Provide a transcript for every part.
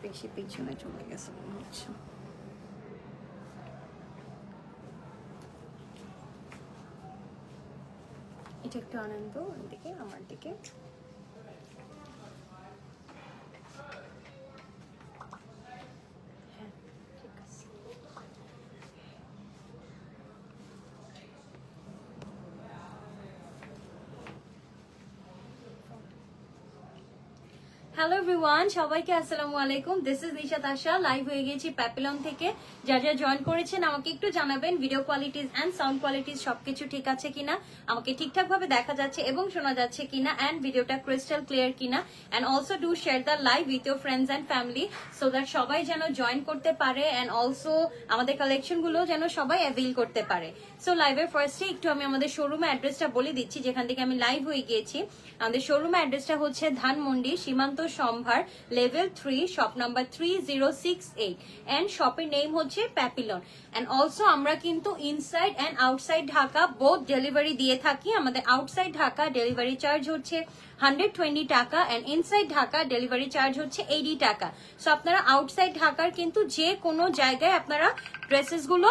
বেশি পিছনে চলে গেছে মনে হচ্ছে। এটা একটু আনন্দ দিকে আমার দিকে। হ্যালো এভরিওয়ান, সবাইকে আসসালামু আলাইকুম। This is Nishat Asha. Live হয়ে গেছি প্যাপিলন থেকে। যারা জয়েন করেছেন আমাকে একটু জানাবেন video qualities and sound qualities সবকিছু ঠিক আছে কিনা, আমাকে ঠিকঠাক ভাবে দেখা যাচ্ছে এবং শোনা যাচ্ছে কিনা, এন্ড ভিডিওটা ক্রিস্টাল ক্লিয়ার কিনা। And also do share the live with your friends and family so that সবাই যেন জয়েন করতে পারে এন্ড অলসো আমাদের কালেকশন গুলো যেন সবাই অ্যাভেল করতে পারে। সো লাইভের ফার্স্টে একটু আমি আমাদের শোরুমের অ্যাড্রেসটা বলে দিচ্ছি, যেখান থেকে আমি লাইভ হয়ে গিয়েছি। আমাদের শোরুমের অ্যাড্রেসটা হচ্ছে ধানমন্ডি সীমান্ত সম্ভার লেভেল 3 শপ নাম্বার 3068 এন্ড শপের নেম হচ্ছে প্যাপিলন। এন্ড অলসো আমরা কিন্তু inside and outside Dhaka both delivery দিয়ে থাকি। আমাদের আউটসাইড ঢাকা ডেলিভারি চার্জ হচ্ছে 120 টাকা and inside Dhaka delivery charge হচ্ছে 80 টাকা। সো আপনারা আউটসাইড ঢাকার কিন্তু যে কোনো জায়গায় আপনারা ড্রেসেস গুলো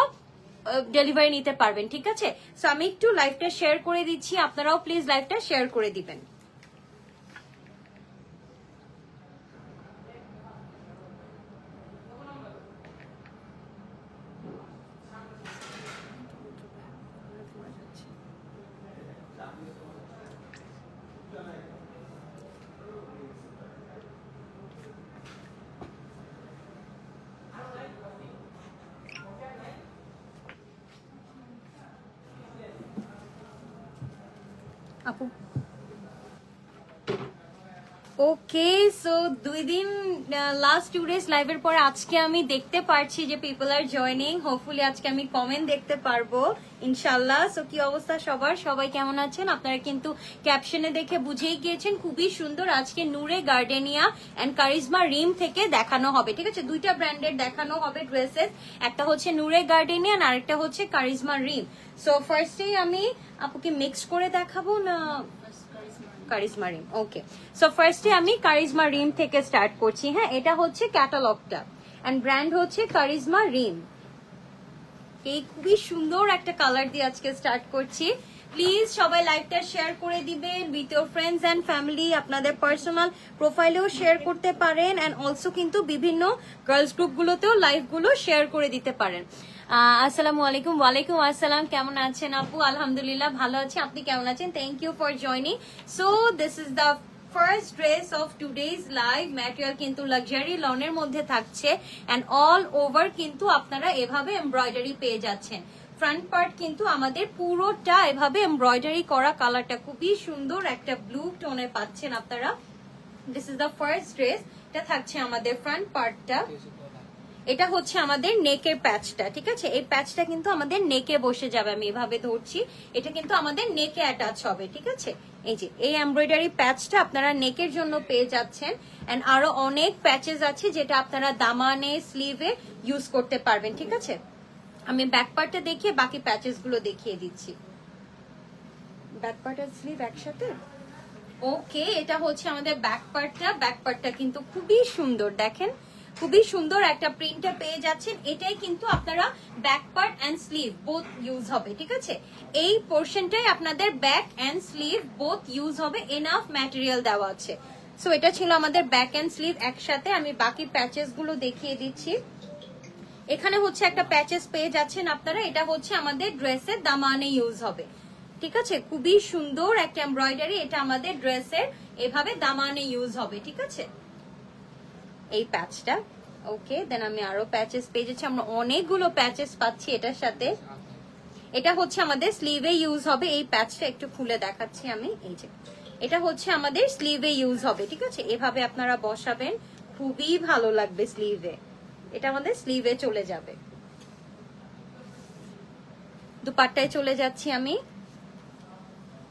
ডেলিভারি নিতে পারবেন, ঠিক আছে। সো আমি একটু লাইভটা শেয়ার করে দিচ্ছি, আপনারাও প্লিজ লাইভটা শেয়ার করে দিবেন। আপু ওকে, সো 2 দিন লাস্ট 2 ডেজ লাইভের পরে আজকে আমি দেখতে পারছি যে পিপল আর জয়নিং। হোপফুলি আজকে আমি কমেন্ট দেখতে পারবো ইনশাল্লাহ। সো কি অবস্থা সবার, সবাই কেমন আছেন? আপনারা কিন্তু ক্যাপশনে দেখে বুঝেই গিয়েছেন খুবই সুন্দর। আজকে নূরে গার্ডেনিয়া এন্ড কারিজমা রিম থেকে দেখানো হবে, ঠিক আছে। দুইটা ব্র্যান্ডের দেখানো হবে ড্রেসেস, একটা হচ্ছে নূরে গার্ডেনিয়া আর আরেকটা হচ্ছে কারিজমা রিম। সো ফার্স্টেই আমি আপুকে মিক্স করে দেখাবো না কারিজমা রিম। ওকে, সো ফার্স্টে আমি কারিজমা রিম থেকে স্টার্ট করছি। হ্যাঁ, এটা হচ্ছে ক্যাটালগটা এন্ড ব্র্যান্ড হচ্ছে কারিজমা রিম। এই খুবই সুন্দর একটা কালার দিয়ে আজকে স্টার্ট করছি। প্লিজ সবাই লাইভটা শেয়ার করে দিবেন with your friends and family. আপনাদের পার্সোনাল প্রোফাইলেও শেয়ার করতে পারেন এন্ড অলসো কিন্তু বিভিন্ন গার্লস গ্রুপগুলোতেও লাইভগুলো শেয়ার করে দিতে পারেন। আসসালামু আলাইকুম। ওয়ালাইকুম আসসালাম। কেমন আছেন আপু? আলহামদুলিল্লাহ ভালো আছি, আপনি কেমন আছেন? Thank you for joining. So this is the first dress of today's live. Material কিন্তু লাক্সারি লনের মধ্যে থাকছে এন্ড অল ওভার কিন্তু আপনারা এভাবে এমব্রয়ডারি পেয়ে যাচ্ছেন। ফ্রন্ট পার্ট কিন্তু আমাদের পুরোটা এভাবে এমব্রয়ডারি করা, কালারটা খুবই সুন্দর একটা ব্লু টোনে পাচ্ছেন আপনারা। This is the first dress. এটা থাকছে আমাদের ফ্রন্ট পার্টটা। এটা হচ্ছে আমাদের নেকের প্যাচটা, ঠিক আছে। এই প্যাচটা কিন্তু আমাদের নেকে বসে যাবে, আমি এভাবে ধরছি, এটা কিন্তু আমাদের নেকে অ্যাটাচ হবে, ঠিক আছে। এই যে এই এমব্রয়ডারি প্যাচটা আপনারা নেকের জন্য পেয়ে যাচ্ছেন এন্ড আরো অনেক প্যাচেস আছে যেটা আপনারা দামানে স্লিভে ইউজ করতে পারবেন, ঠিক আছে। আমি ব্যাক পার্টটা দেখিয়ে বাকি প্যাচেস গুলো দেখিয়ে দিচ্ছি। ব্যাক পার্ট আর স্লিভ একসাথে। ওকে, এটা হচ্ছে আমাদের ব্যাক পার্টটা। ব্যাক পার্টটা কিন্তু খুবই সুন্দর, দেখেন খুবই সুন্দর একটা প্রিন্টটা পেয়ে যাচ্ছেন। এটাই কিন্তু আপনারা back part and sleeve both use হবে, ঠিক আছে। এই পোর্শনটাই আপনাদের back and sleeve both use হবে, এনাফ ম্যাটেরিয়াল দেওয়া আছে। সো এটা ছিল আমাদের ব্যাক এন্ড স্লিভ একসাথে। আমি বাকি প্যাচেস গুলো দেখিয়ে দিচ্ছি। এখানে হচ্ছে একটা প্যাচেস পেয়ে যাচ্ছেন আপনারা, এটা হচ্ছে আমাদের ড্রেসের দামানে ইউজ হবে, ঠিক আছে। খুবই সুন্দর একটা এমব্রয়ডারি, এটা আমাদের ড্রেসের এভাবে দামানে ইউজ হবে, ঠিক আছে। এই প্যাচটা ওকে। দেন আমি আরো প্যাচেস পেয়ে যাচ্ছি, আমরা অনেকগুলো প্যাচেস পাচ্ছি এটার সাথে। এটা হচ্ছে আমাদের স্লিভে ইউজ হবে। এই প্যাচটা একটু খুলে দেখাচ্ছি আমি। এই যে এটা হচ্ছে আমাদের স্লিভে ইউজ হবে, ঠিক আছে। এভাবে আপনারা বসাবেন, খুবই ভালো লাগবে স্লিভে। এটা আমাদের স্লিভে চলে যাবে। দুপাট্টায় চলে যাচ্ছি আমি।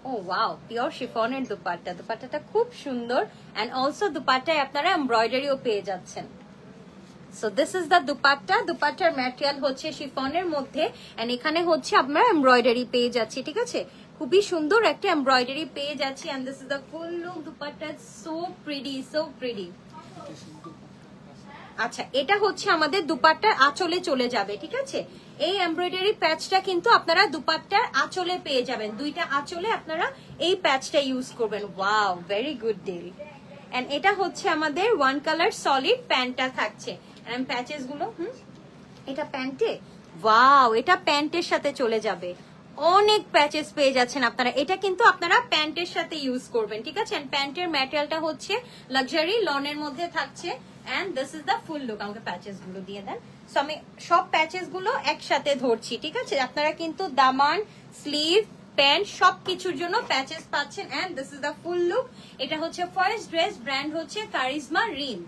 ও ওয়াও, পিওর শিফনের দুপাট্টা। দুপাট্টাটা খুব সুন্দর এন্ড অলসো দুপাট্টায় আপনারা এমব্রয়ডারিও পেয়ে যাচ্ছেন। So this is the dupatta. দুপাট্টার ম্যাটেরিয়াল হচ্ছে শিফনের মধ্যে এন্ড এখানে হচ্ছে আপনারা এমব্রয়ডারি পেয়ে যাচ্ছি, ঠিক আছে। খুবই সুন্দর একটা এমব্রয়ডারি পেয়ে যাচ্ছি and this is the full look. Dupatta so pretty, so pretty. আচ্ছা, এটা হচ্ছে আমাদের দুপাট্টার আঁচলে চলে যাবে, ঠিক আছে। এই এমব্রয়ডারি প্যাচটা কিন্তু আপনারা দুপাট্টার আঁচলে পেয়ে যাবেন, দুইটা আঁচলে আপনারা এই প্যাচটা ইউজ করবেন। Wow, very good deal. And এটা হচ্ছে আমাদের ওয়ান কালার সলিড প্যান্টটা থাকছে। এন্ড প্যাচেস গুলো এটা প্যান্টে, ওয়াও, এটা প্যান্টের সাথে চলে যাবে। অনেক প্যাচেস পেয়ে যাচ্ছেন আপনারা, এটা কিন্তু আপনারা প্যান্টের সাথে ইউজ করবেন, ঠিক আছে। প্যান্টের ম্যাটেরিয়ালটা হচ্ছে লাক্সারি লনের মধ্যে থাকছে। And this is the full look. আমাকে প্যাচেস গুলো দিয়ে দেন। সো আমি সব প্যাচেস গুলো একসাথে ধরছি, ঠিক আছে। আপনারা কিন্তু দামান, স্লিভ, প্যান্ট সবকিছুর জন্য প্যাচেস পাচ্ছেন। And this is the full look. এটা হচ্ছে ফার্স্ট ড্রেস, ব্র্যান্ড হচ্ছে কারিজমা রিম।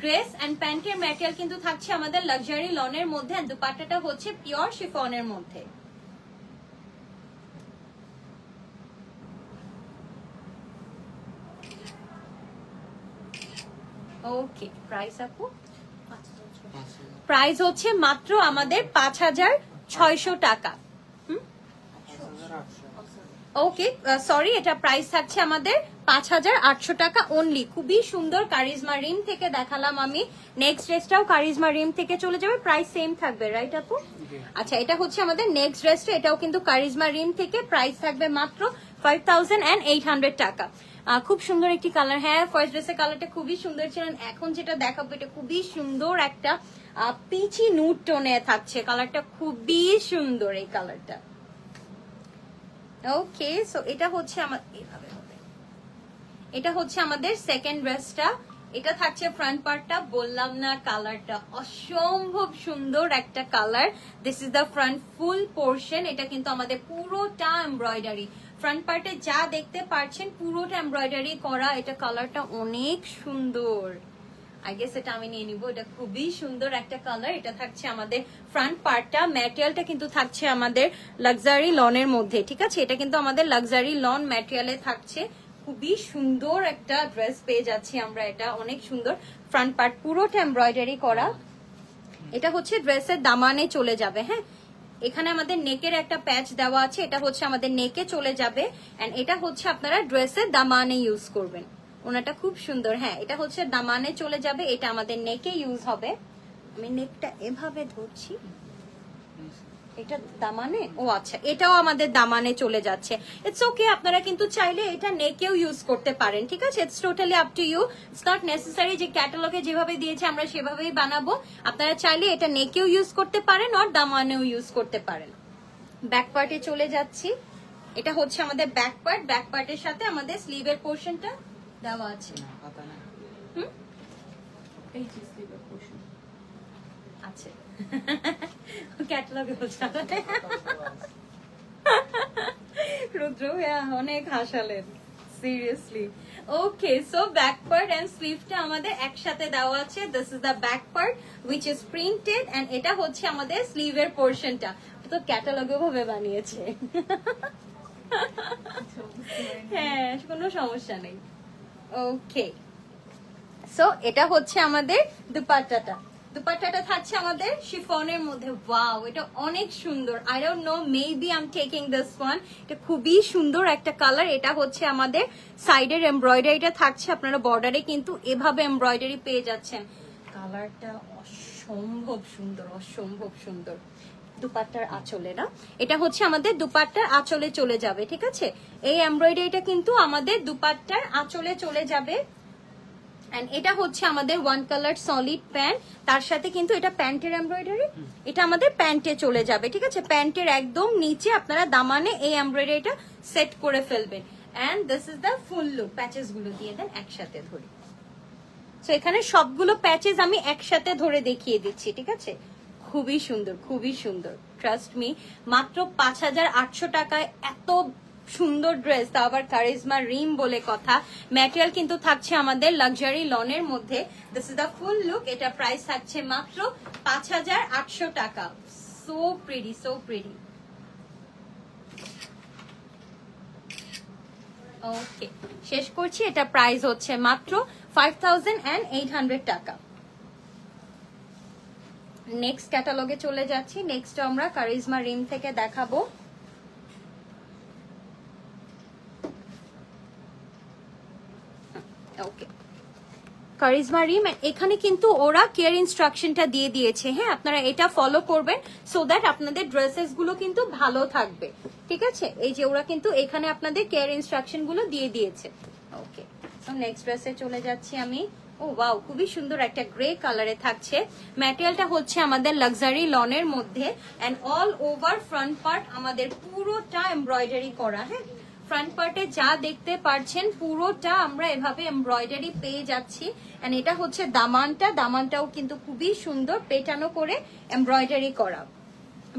ড্রেস এন্ড প্যান্টের ম্যাটেরিয়াল কিন্তু থাকছে আমাদের লাক্সারি লনের মধ্যে। এন্ড দুপাট্টাটা হচ্ছে পিওর শিফনের মধ্যে। ওকে, প্রাইস আপু? প্রাইস হচ্ছে মাত্র আমাদের ৫,৬০০ টাকা। ওকে, সরি, এটা প্রাইস থাকছে আমাদের ৫,৮০০ টাকা অনলি। খুবই সুন্দর কারিজমা রিম থেকে দেখালাম আমি। নেক্সট ড্রেসটাও কারিজমা রিম থেকে চলে যাবে, প্রাইস সেম থাকবে, রাইট আপু? আচ্ছা, এটা হচ্ছে আমাদের নেক্সট ড্রেসটা, এটাও কিন্তু কারিজমা রিম থেকে, প্রাইস থাকবে মাত্র 5,800 টাকা। খুব সুন্দর একটি কালার। হ্যাঁ, ফার্স্ট ড্রেসের কালারটা খুবই সুন্দর ছিল। এখন যেটা দেখাবো এটা খুবই সুন্দর একটা পিচি নুড টোনে থাকছে। কালারটা খুবই সুন্দর এই কালারটা। ওকে, সো এটা হচ্ছে এটা হচ্ছে আমাদের সেকেন্ড ড্রেসটা। এটা থাকছে ফ্রন্ট পার্টটা, বললাম না কালারটা অসম্ভব সুন্দর একটা colour. This is the front full portion. এটা কিন্তু আমাদের পুরোটা এমব্রয়ডারি, ফ্রন্ট পার্টে যা দেখতে পাচ্ছেন পুরোটা এমব্রয়ডারি করা। এটা কালারটা অনেক সুন্দর। আই গেস এটা আমি নিয়ে নিবো। এটা খুবই সুন্দর একটা কালার। এটা থাকছে আমাদের ফ্রন্ট পার্টটা, ম্যাটেরিয়ালটা কিন্তু থাকছে আমাদের লাক্সারি লনের মধ্যে, ঠিক আছে। এটা কিন্তু আমাদের লাক্সারি লন ম্যাটেরিয়ালে থাকছে। খুবই সুন্দর একটা ড্রেস পেয়ে যাচ্ছি আমরা। এটা অনেক সুন্দর, ফ্রন্ট পার্ট পুরোটা এমব্রয়ডারি করা। এটা হচ্ছে ড্রেসের দামানে চলে যাবে। হ্যাঁ, এখানে আমাদের নেকের একটা প্যাচ দেওয়া আছে, এটা হচ্ছে আমাদের নেকে চলে যাবে। এন্ড এটা হচ্ছে আপনারা ড্রেসের দামানে ইউজ করবেন। ওনাটা খুব সুন্দর। হ্যাঁ, এটা হচ্ছে দামানে চলে যাবে, এটা আমাদের নেকে ইউজ হবে। আমি নেকটা এভাবে ধরছি, এটা দামানে। ও আচ্ছা, এটাও আমাদের দামানে চলে যাচ্ছে। ইটস ওকে, আপনারা কিন্তু চাইলে এটা নেকেও ইউজ করতে পারেন, ঠিক আছে। It's totally up to you. It's not necessary যে ক্যাটালগে যেভাবে দিয়েছে আমরা সেভাবেই বানাবো। আপনারা চাইলে এটা নেকেও ইউজ করতে পারেন আর দামানেও ইউজ করতে পারেন। ব্যাক পার্টে চলে যাচ্ছি। এটা হচ্ছে আমাদের ব্যাক পার্ট। ব্যাক পার্টের সাথে আমাদের স্লিভের পোর্শনটা দেওয়া আছে। এই যে স্লিভের পোর্শন আছে, ক্যাটালগে বলছে রুদ্র ভাইয়া, অনেক হাসালেন seriously. Okay, so back part and স্লিভটা আমাদের একসাথে দেওয়া আছে। This is the back part which is printed and এটা হচ্ছে আমাদের স্লিভের পোর্শনটা। তো ক্যাটালগে ভাবে বানিয়েছে। হ্যাঁ, কোনো সমস্যা নেই। ওকে, সো এটা হচ্ছে আমাদের দুপাট্টাটা। দুপাট্টাটা থাকছে আমাদের শিফনের মধ্যে। ওয়াও, এটা অনেক সুন্দর। I don't know, maybe I am taking this one. এটা খুবই সুন্দর একটা কালার। এটা হচ্ছে আমাদের সাইডের এমব্রয়ডারিটা থাকছে। আপনারা বর্ডারে কিন্তু এভাবে এমব্রয়ডারি পেয়ে যাচ্ছেন। কালারটা অসম্ভব সুন্দর, অসম্ভব সুন্দর। দুপাট্টার আঁচলে না, এটা হচ্ছে আমাদের দুপাট্টার আঁচলে চলে যাবে, ঠিক আছে। এই এমব্রয়ডারিটা কিন্তু আমাদের দুপাট্টার আঁচলে চলে যাবে। এন্ড এটা হচ্ছে আমাদের ওয়ান কালার সলিড প্যান্ট, তার সাথে কিন্তু এটা প্যান্টের এমব্রয়ডারি, এটা আমাদের প্যান্টে চলে যাবে, ঠিক আছে। প্যান্টের একদম নিচে আপনারা দামানে এই এমব্রয়ডারিটা সেট করে ফেলবেন। And this is the full look. Patches গুলো দিয়ে দেন, একসাথে ধরি। সো এখানে সবগুলো প্যাচেস আমি একসাথে ধরে দেখিয়ে দিচ্ছি, ঠিক আছে। খুবই সুন্দর, খুবই সুন্দর। ট্রাস্ট মি, মাত্র ৫,৮০০ টাকায় এত সুন্দর ড্রেস, তা আবার কারিজমা রিম বলে কথা। ম্যাটেরিয়াল কিন্তু থাকছে আমাদের লাক্সারি লনের মধ্যে। This is the full look. এটা প্রাইস থাকছে মাত্র ৫,৮০০ টাকা। So pretty, so pretty. Okay, শেষ করছি। এটা প্রাইস হচ্ছে মাত্র 5,800 টাকা। নেক্সট ক্যাটালগে চলে যাচ্ছি। নেক্সট আমরা কারিজমা রিম থেকে দেখাবো। ওকে, কারিজমা রিম, এখানে কিন্তু ওরা কেয়ার ইনস্ট্রাকশনটা দিয়ে দিয়েছে। হ্যাঁ, আপনারা এটা ফলো করবেন সো দ্যাট আপনাদের ড্রেসেস গুলো কিন্তু ভালো থাকবে। ঠিক আছে, এই যে ওরা কিন্তু এখানে আপনাদের কেয়ার ইনস্ট্রাকশন গুলো দিয়ে দিয়েছে। ওকে, সো নেক্সট ড্রেসে চলে যাচ্ছি আমি। ও ওয়াও, খুবই সুন্দর একটা গ্রে কালারে থাকছে। ম্যাটেরিয়ালটা হচ্ছে আমাদের লাক্সারি লনের মধ্যে and all over front part আমাদের পুরোটা এমব্রয়ডারি করা। হ্যাঁ, ফ্রন্ট পার্টে যা দেখতে পাচ্ছেন পুরোটা আমরা এভাবে এমব্রয়ডারি পেয়ে যাচ্ছি। এন্ড এটা হচ্ছে দামানটা, দামানটাও কিন্তু খুবই সুন্দর পেটানো করে এমব্রয়ডারি করা।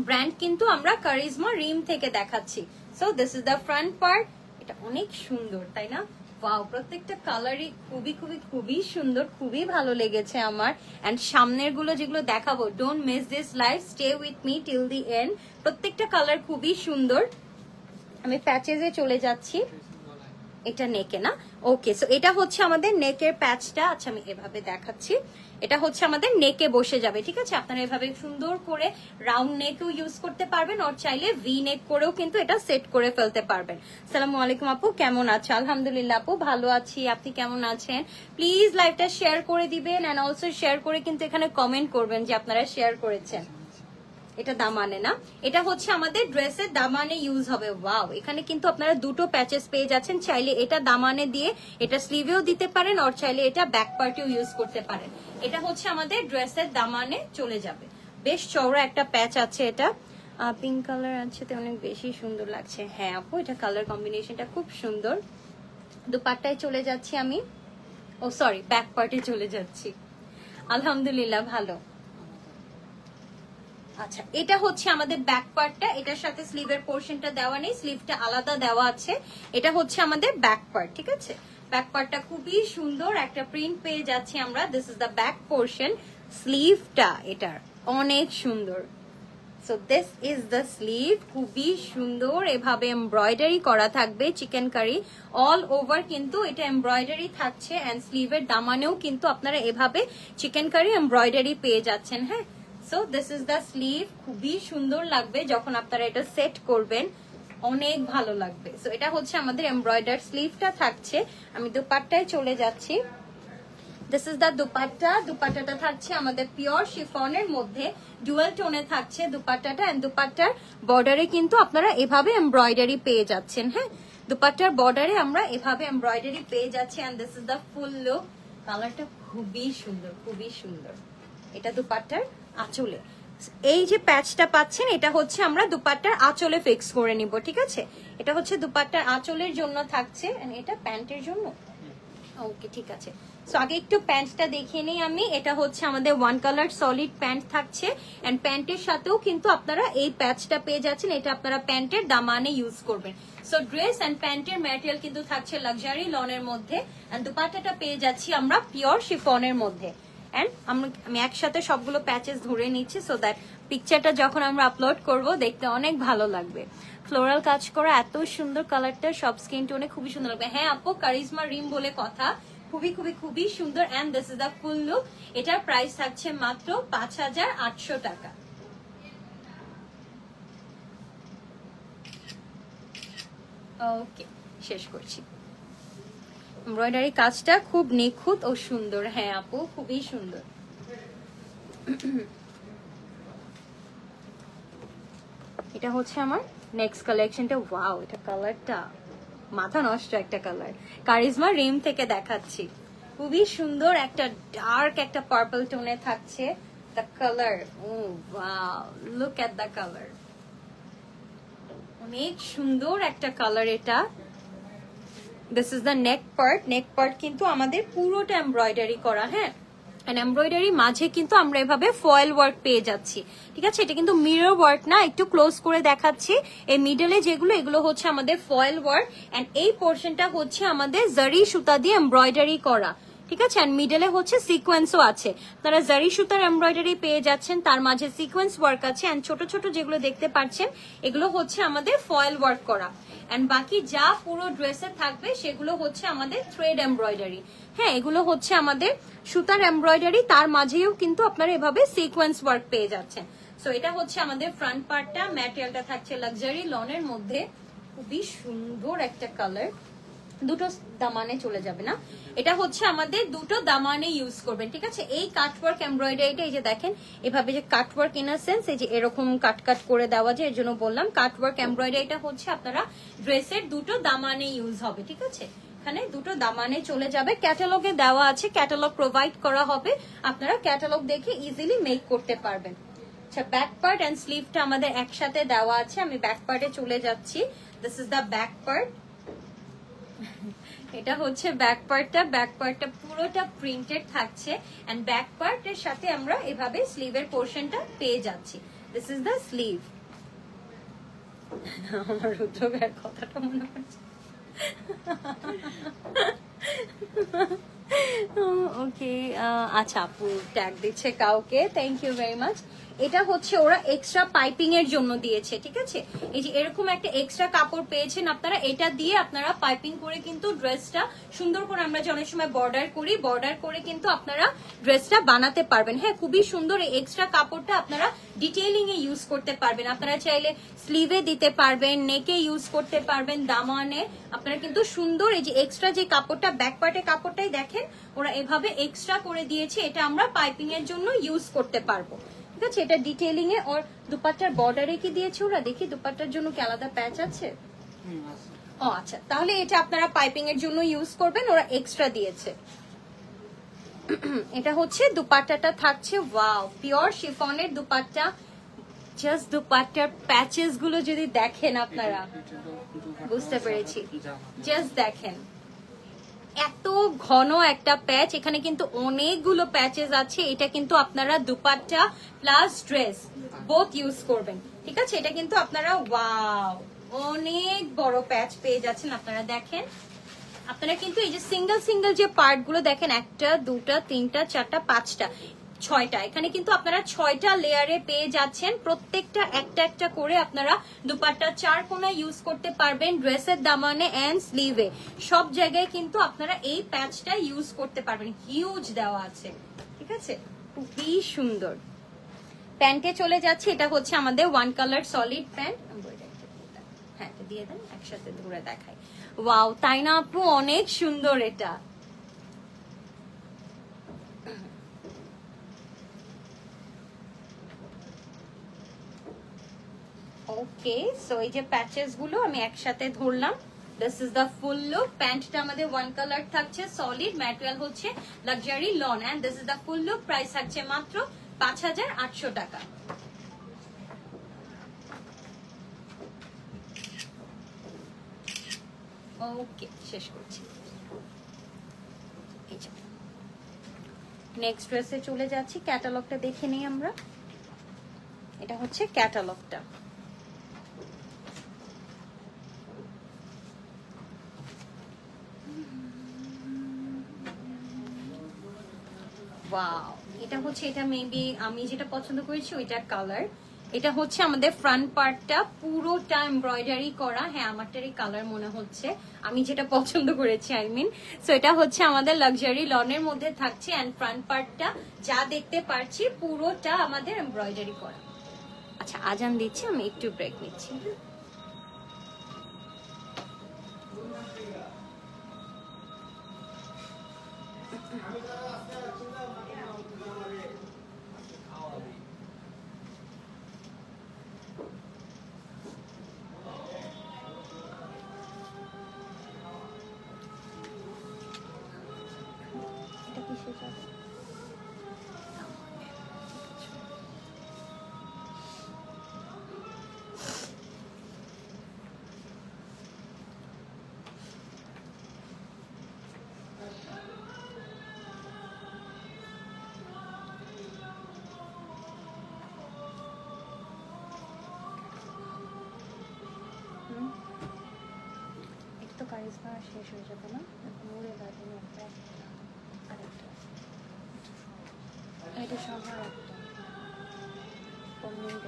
ব্র্যান্ড কিন্তু আমরা কারিজমা রিম থেকে দেখাচ্ছি। So this is the front part. এটা অনেক সুন্দর, তাই না? ওয়াও, প্রত্যেকটা কালারই খুবই খুবই খুবই সুন্দর, খুবই ভালো লেগেছে আমার। এন্ড সামনের গুলো যেগুলো দেখাবো, don't miss this live, stay with me till the end. প্রত্যেকটা কালার খুবই সুন্দর। আমি প্যাচেজে চলে যাচ্ছি। এটা নেকে না? ওকে, সো এটা হচ্ছে আমাদের নেকের প্যাচটা। আচ্ছা, আমি এভাবে দেখাচ্ছি। এটা হচ্ছে আমাদের নেকে বসে যাবে। ঠিক আছে, আপনারা এভাবে সুন্দর করে রাউন্ড নেকও ইউজ করতে পারবেন, আর চাইলে ভি নেক করেও কিন্তু এটা সেট করে ফেলতে পারবেন। আসসালামু আলাইকুম আপু, কেমন আছো? আলহামদুলিল্লাহ আপু, ভালো আছি। আপনি কেমন আছেন? প্লিজ লাইভটা শেয়ার করে দিবেন এন্ড অলসো শেয়ার করে কিন্তু এখানে কমেন্ট করবেন যে আপনারা শেয়ার করেছেন। এটা দামানে না, এটা হচ্ছে আমাদের ড্রেসের দামানে ইউজ হবে। ওয়াও, এখানে কিন্তু আপনারা দুটো প্যাচেস পেয়ে যাচ্ছেন। চাইলে এটা দামানে দিয়ে এটা স্লিভেও দিতে পারেন, আর চাইলে এটা ব্যাক পার্টেও ইউজ করতে পারেন। এটা হচ্ছে আমাদের ড্রেসের দামানে চলে যাবে। বেশ চওড়া একটা প্যাচ আছে। এটা পিঙ্ক কালার আছে, তো অনেক বেশি সুন্দর লাগছে। হ্যাঁ আপু, এটা কালার কম্বিনেশনটা খুব সুন্দর। দুপাট্টায় চলে যাচ্ছি আমি। ও সরি, ব্যাক পার্টে চলে যাচ্ছি। আলহামদুলিল্লাহ ভালো। আচ্ছা, এটা হচ্ছে আমাদের ব্যাক পার্টটা। এটার সাথে স্লিভের পোর্শনটা দেওয়া নেই, স্লিভটা আলাদা দেওয়া আছে। এটা হচ্ছে আমাদের ব্যাক পার্ট। ঠিক আছে, ব্যাক পার্টটা খুবই সুন্দর একটা প্রিন্ট পেয়ে যাচ্ছি আমরা। This is the back portion. স্লিভটা এটার অনেক সুন্দর। So this is the sleeve, খুবই সুন্দর। এভাবে এমব্রয়ডারি করা থাকবে চিকেন কারি অল ওভার, কিন্তু এটা এমব্রয়ডারি থাকছে। এন্ড স্লিভের দামানেও কিন্তু আপনারা এভাবে চিকেন কারি এমব্রয়ডারি পেয়ে যাচ্ছেন। হ্যাঁ, so this is the sleeve. খুবই সুন্দর লাগবে যখন আপনারা এটা সেট করবেন, অনেক ভালো লাগবে। সো এটা হচ্ছে আমাদের এমব্রয়ডার স্লিভটা থাকছে। আমি দুপাট্টায় চলে যাচ্ছি। This is the dupatta. দুপাট্টাটা থাকছে আমাদের পিওর শিফনের মধ্যে, ডুয়াল টোনে থাকছে দুপাট্টাটা। এন্ড দুপাট্টার বর্ডারে কিন্তু আপনারা এভাবে এমব্রয়ডারি পেয়ে যাচ্ছেন। হ্যাঁ, দুপাট্টার বর্ডারে আমরা এভাবে এমব্রয়ডারি পেয়ে যাচ্ছি। And this is the full look. কালারটা খুবই সুন্দর, খুবই সুন্দর। এটা দুপাট্টার আঁচলে এই যে প্যাচটা পাচ্ছেন, এটা হচ্ছে আমরা দুপাট্টার আঁচলে ফিক্স করে নিব। ঠিক আছে, এটা হচ্ছে দুপাট্টার আঁচলের জন্য থাকছে। এটা প্যান্টের জন্য। ওকে, ঠিক আছে। সো আগে একটু প্যান্টটা দেখিয়ে নিই আমি। এটা হচ্ছে আমাদের ওয়ান কালার সলিড প্যান্ট থাকছে। এন্ড প্যান্টের সাথেও কিন্তু আপনারা এই প্যাচটা পেয়ে যাচ্ছেন। এটা আপনারা প্যান্টের দামানে ইউজ করবেন। সো ড্রেস এন্ড প্যান্টের ম্যাটেরিয়াল কিন্তু থাকছে লাক্সারি লনের মধ্যে। এন্ড দুপাট্টাটা পেয়ে যাচ্ছি আমরা পিওর শিফনের মধ্যে। এন্ড আমি একসাথে সবগুলো প্যাচেস ধরে নিচ্ছি সো দ্যাট পিকচারটা যখন আমরা আপলোড করব দেখতে অনেক ভালো লাগবে। ফ্লোরাল কাজ করা, এত সুন্দর কালারটা, সব স্কিন টোনে খুবই সুন্দর লাগবে। হ্যাঁ আপু, কারিজমা রিম বলে কথা, খুবই খুবই খুবই সুন্দর। And this is the full look. এটার প্রাইস থাকছে মাত্র 5800 টাকা। ওকে, শেষ করছি। এমব্রয়ডারি কাজটা খুব নিখুঁত ও সুন্দর। হ্যাঁ আপু, খুবই সুন্দর। এটা হচ্ছে আমার নেক্সট কালেকশনটা। ওয়াও, এটা কালারটা মাথা নষ্ট একটা কালার। কারিজমা রিম থেকে দেখাচ্ছি, খুবই সুন্দর একটা ডার্ক একটা পার্পল টোনে থাকছে the colour. Oh wow, look at the colour, অনেক সুন্দর একটা কালার এটা। This is the neck part. Neck part কিন্তু আমাদের পুরোটা এমব্রয়ডারি করা। হ্যাঁ, এমব্রয়ডারি মাঝে কিন্তু আমরা এভাবে ফয়েল ওয়ার্ক পেয়ে যাচ্ছি। ঠিক আছে, এটা কিন্তু মিরর ওয়ার্ক না, একটু ক্লোজ করে দেখাচ্ছি। এই মিডলে যেগুলো, এগুলো হচ্ছে আমাদের ফয়েল ওয়ার্ক। এন্ড এই পোর্শনটা হচ্ছে আমাদের জারি সুতা দিয়ে এমব্রয়ডারি করা। ঠিক আছে, এন্ড মিডলে হচ্ছে সিকোয়েন্সও আছে। আপনারা জারি সুতার এমব্রয়ডারি পেয়ে যাচ্ছেন, তার মাঝে সিকোয়েন্স ওয়ার্ক আছে। এন্ড ছোট ছোট যেগুলো দেখতে পাচ্ছেন, এগুলো হচ্ছে আমাদের ফয়েল ওয়ার্ক করা। এন্ড বাকি যা পুরো ড্রেসে থাকবে সেগুলো হচ্ছে আমাদের থ্রেড এমব্রয়ডারি। হ্যাঁ, এগুলো হচ্ছে আমাদের সুতার এমব্রয়ডারি, তার মাঝেও কিন্তু আপনারা এভাবে সিকোয়েন্স ওয়ার্ক পেয়ে যাচ্ছেন। সো এটা হচ্ছে আমাদের ফ্রন্ট পার্টটা। ম্যাটেরিয়ালটা থাকছে লাক্সারি লনের মধ্যে, খুবই সুন্দর একটা কালার। দুটো দামানে চলে যাবে না, এটা হচ্ছে আমাদের দুটো দামানে ইউজ করবেন, ঠিক আছে। এই কাটওয়ার্ক এমব্রয়ডারিটা এই যে দেখেন এভাবে যে কাটওয়ার্ক ইন আ সেন্স, এই যে এরকম কাট কাট করে দেওয়া, যে এর জন্য বললাম কাটওয়ার্ক এমব্রয়ডারিটা হচ্ছে আপনারা ড্রেসের দুটো দামানে ইউজ হবে, ঠিক আছে। এখানে দুটো দামানে চলে যাবে, ক্যাটালগে দেওয়া আছে, ক্যাটালগ প্রোভাইড করা হবে, আপনারা ক্যাটালগ দেখে ইজিলি মেক করতে পারবেন। আচ্ছা, ব্যাক পার্ট এন্ড স্লিভটা আমাদের একসাথে দেওয়া আছে, আমি ব্যাক পার্টে চলে যাচ্ছি। This is the back part, এটা হচ্ছে ব্যাক পার্টটা। ব্যাক পার্টটা পুরোটা প্রিন্টেড থাকছে এন্ড ব্যাক পার্টের সাথে আমরা এভাবে স্লিভের পোর্শনটা পেয়ে যাচ্ছি। This is the sleeve. আমার রুদ্রবের কথাটা মনে পড়ছে। ওকে, আচ্ছা আপু ট্যাগ দিচ্ছে কাউকে, থ্যাংক ইউ ভেরি মাচ। এটা হচ্ছে ওরা এক্সট্রা পাইপিং এর জন্য দিয়েছে, ঠিক আছে। এই যে এরকম একটা এক্সট্রা কাপড় পেয়েছেন আপনারা, এটা দিয়ে আপনারা পাইপিং করে কিন্তু ড্রেসটা সুন্দর করে, আমরা যে অনেক সময় বর্ডার করি, বর্ডার করে কিন্তু আপনারা ড্রেসটা বানাতে পারবেন। হ্যাঁ, খুবই সুন্দর। এই এক্সট্রা কাপড়টা আপনারা ডিটেইলিং এ ইউজ করতে পারবেন, আপনারা চাইলে স্লিভে দিতে পারবেন, নেকে ইউজ করতে পারবেন, দামানে আপনারা কিন্তু সুন্দর। এই যে এক্সট্রা যে কাপড়টা, ব্যাক পার্টের কাপড়টাই দেখেন ওরা এভাবে এক্সট্রা করে দিয়েছে, এটা আমরা পাইপিং এর জন্য ইউজ করতে পারবো, ঠিক আছে। এটা ডিটেইলিং এ। আর দুপাট্টার বর্ডারে কি দিয়েছে ওরা, দেখি দুপাট্টার জন্য কি আলাদা প্যাচ আছে? ও আচ্ছা, তাহলে এটা আপনারা পাইপিং এর জন্য ইউজ করবেন, ওরা এক্সট্রা দিয়েছে। এটা হচ্ছে দুপাট্টাটা থাকছে, ওয়াও পিওর শিফনের দুপাট্টা। জাস্ট দুপাট্টার প্যাচেস গুলো যদি দেখেন আপনারা বুঝতে পেরেছি, জাস্ট দেখেন এত ঘন একটা প্যাচ, এখানে কিন্তু অনেকগুলো প্যাচেস আছে। এটা কিন্তু আপনারা dupatta plus dress both use করবেন, ঠিক আছে। এটা কিন্তু আপনারা ওয়াও অনেক বড় প্যাচ পেয়ে যাচ্ছেন। আপনারা দেখেন, আপনারা কিন্তু এই যে সিঙ্গেল সিঙ্গেল যে পার্ট গুলো দেখেন, একটা দুটা তিনটা চারটা পাঁচটা ছয়টা, এখানে কিন্তু আপনারা 6টা লেয়ারে পেয়ে যাচ্ছেন। প্রত্যেকটা একটা একটা করে আপনারা দুপাট্টা চার কোনা ইউজ করতে পারবেন, ড্রেসের দামানে এন্ড স্লিভে সব জায়গায় কিন্তু আপনারা এই প্যাচটা ইউজ করতে পারবেন। হিউজ দেওয়া আছে, ঠিক আছে, খুবই সুন্দর। প্যান্টে চলে যাচ্ছে, এটা হচ্ছে আমাদের ওয়ান কালার সলিড প্যান্ট। হ্যাঁ, দিয়ে দেন, একসাথে ধরে দেখাই। ওয়াও, তাই না আপু, অনেক সুন্দর এটা। ওকে, সো এই যে প্যাচেস গুলো আমি একসাথে ধরলাম। This is the full look. প্যান্টটা আমাদের ওয়ান কালার থাকছে, সলিড ম্যাটেরিয়াল হচ্ছে luxury lawn, and this is the full look. Price থাকছে মাত্র 5800 টাকা। ওকে, শেষ করছি। নেক্সট ড্রেসে চলে যাচ্ছি, ক্যাটালগটা দেখে নিই আমরা। এটা হচ্ছে ক্যাটালগটা। ওয়াও, এটা হচ্ছে, এটা মেবি আমি যেটা পছন্দ করেছি ওইটার কালার। এটা হচ্ছে আমাদের ফ্রন্ট পার্টটা পুরোটা এমব্রয়ডারি করা। হ্যাঁ, আমারটারই কালার মনে হচ্ছে, আমি যেটা পছন্দ করেছি আই মিন। সো এটা হচ্ছে আমাদের লাক্সারি লনের মধ্যে থাকছে, এন্ড ফ্রন্ট পার্টটা যা দেখতে পাচ্ছি পুরোটা আমাদের এমব্রয়ডারি করা। আচ্ছা, আজান দিচ্ছি, আমি একটু ব্রেক নিচ্ছি। কারিজমা শেষ হয়ে যাবে না, নূরে গার্ডেন একটা আরেকটা, এটা সবার একটা কমেন্ট।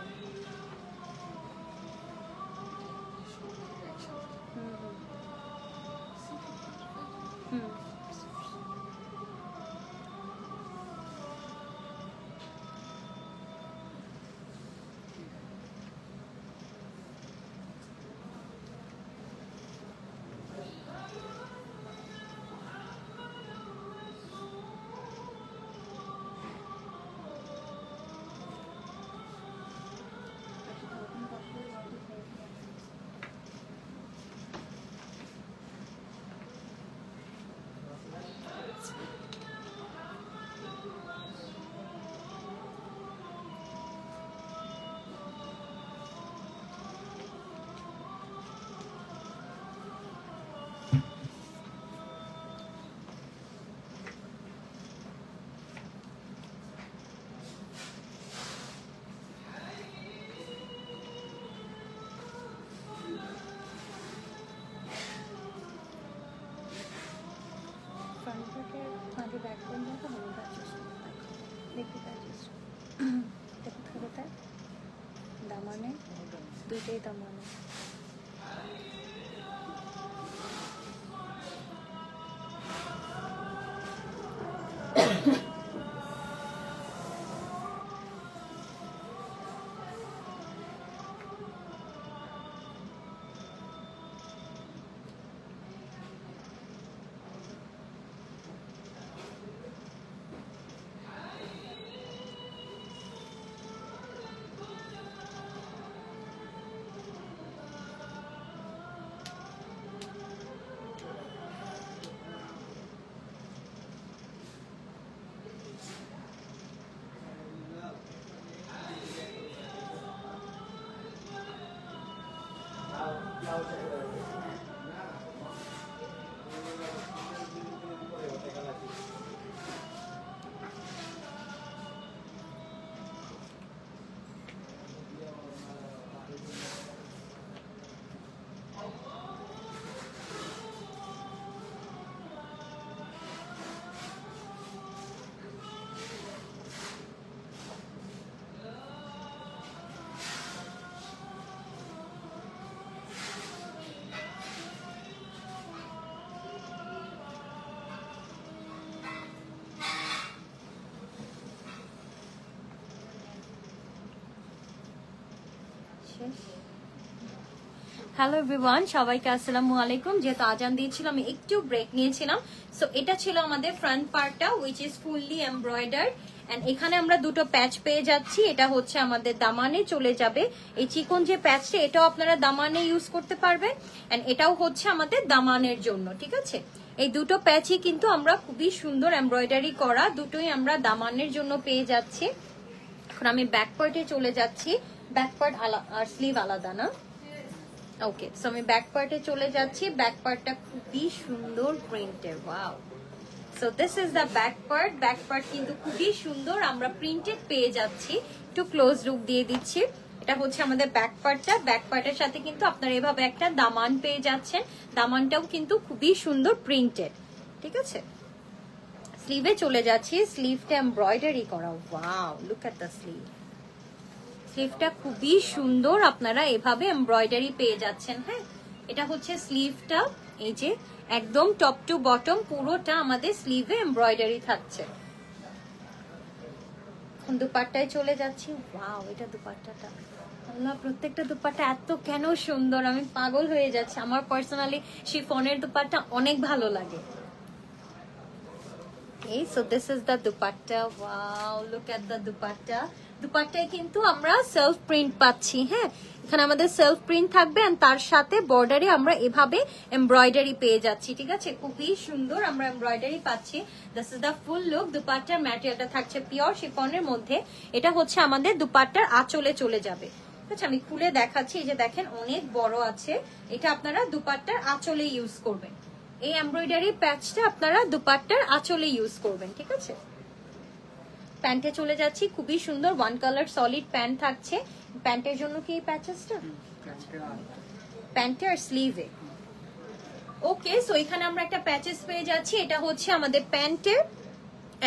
আগে ব্যাক করে দেখো, আমি প্যাচেস দেখি প্যাচেস দেখো কোথায় দামানে, দুইটাই দামানে। হ্যালো এভরিওয়ান, সবাইকে আসসালামু আলাইকুম। যেহেতু আজান দিয়েছিলাম আমি একটু ব্রেক নিয়েছিলাম। সো এটা ছিল আমাদের ফ্রন্ট পার্টটা, which is fully embroidered. And এখানে আমরা দুটো প্যাচ পেয়ে যাচ্ছি। এটা হচ্ছে আমাদের দামানে চলে যাবে। এই চিকন যে প্যাচটা, এটাও আপনারা দামানে ইউজ করতে পারবেন। এন্ড এটাও হচ্ছে আমাদের দামানের জন্য, ঠিক আছে। এই দুটো প্যাচই কিন্তু আমরা খুবই সুন্দর এমব্রয়ডারি করা, দুটোই আমরা দামানের জন্য পেয়ে যাচ্ছি। এখন আমি ব্যাক পার্টে চলে যাচ্ছি। ব্যাক পার্ট আর স্লিভ আলাদা না? ওকে, সো আমি ব্যাক পার্টে চলে যাচ্ছি। ব্যাক পার্টটা খুবই সুন্দর প্রিন্টের, wow. So this is the back part. Back part কিন্তু খুবই সুন্দর, আমরা প্রিন্টেড পেয়ে যাচ্ছি। একটু ক্লোজ লুক দিয়ে দিচ্ছি। এটা হচ্ছে আমাদের ব্যাক পার্টটা। ব্যাক পার্টের সাথে কিন্তু আপনারা এভাবে একটা দামান পেয়ে যাচ্ছেন। দামানটাও কিন্তু খুবই সুন্দর প্রিন্টেড, ঠিক আছে। স্লিভে চলে যাচ্ছি। স্লিভটা এমব্রয়ডারি করা, wow, look at the sleeve. স্লিভটা খুবই সুন্দর, আপনারা এভাবে এমব্রয়ডারি পেয়ে যাচ্ছেন। হ্যাঁ, এটা হচ্ছে স্লিভটা। এই যে একদম টপ টু বটম পুরোটা আমাদের স্লিভে এমব্রয়ডারি থাকছে। এখন দুপাট্টায় চলে যাচ্ছি। ওয়াও, এটা দুপাট্টাটা, আল্লাহ, প্রত্যেকটা দুপাট্টা এত কেন সুন্দর, আমি পাগল হয়ে যাচ্ছি। আমার পার্সোনালি শিফনের দুপাট্টা অনেক ভালো লাগে। Okay, so this is the dupatta. Wow, look at the dupatta. দুপাট্টায় কিন্তু আমরা সেলফ প্রিন্ট পাচ্ছি। হ্যাঁ, এখানে আমাদের সেলফ প্রিন্ট থাকবে, আর তার সাথে বর্ডারে আমরা এভাবে এমব্রয়ডারি পেয়ে যাচ্ছি, ঠিক আছে। খুবই সুন্দর আমরা এমব্রয়ডারি পাচ্ছি। This is the full look. দুপাট্টার ম্যাটেরিয়ালটা থাকছে পিওর শিফনের মধ্যে। এটা হচ্ছে আমাদের দুপাট্টার আঁচলে চলে যাবে। আচ্ছা, আমি খুলে দেখাচ্ছি। এই যে দেখেন, অনেক বড় আছে। এটা আপনারা দুপাট্টার আঁচলে ইউজ করবেন। এই এমব্রয়ডারি প্যাচটা আপনারা দুপাট্টার আঁচলে ইউজ করবেন, ঠিক আছে। প্যান্টে চলে যাচ্ছি। খুবই সুন্দর ওয়ান কালার সলিড প্যান্ট থাকছে। প্যান্টের জন্য কি এই প্যাচেসটা? প্যান্টে আর স্লিভে। ওকে, সো এখানে আমরা একটা প্যাচেস পেয়ে যাচ্ছি। এটা হচ্ছে আমাদের প্যান্টে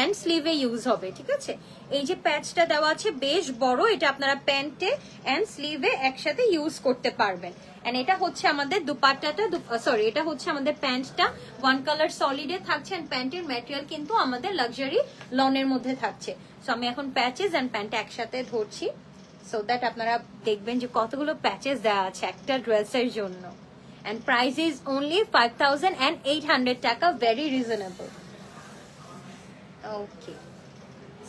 এন্ড স্লিভে ইউজ হবে, ঠিক আছে। এই যে প্যাচটা দেওয়া আছে বেশ বড়, এটা আপনারা প্যান্টে এন্ড স্লিভে একসাথে ইউজ করতে পারবেন। এন্ড এটা হচ্ছে আমাদের দুপাট্টাটা, সরি, এটা হচ্ছে আমাদের প্যান্টটা ওয়ান কালার সলিডে থাকছে। এন্ড প্যান্টের ম্যাটেরিয়াল কিন্তু আমাদের লাক্সারি লনের মধ্যে থাকছে। সো আমি এখন প্যাচেস এন্ড প্যান্ট একসাথে ধরছি, সো দ্যাট আপনারা দেখবেন যে কতগুলো প্যাচেস দেওয়া আছে একটা ড্রেসের জন্য। এন্ড প্রাইস ইজ অনলি 5800 টাকা, ভেরি রিজনেবল। ওকে,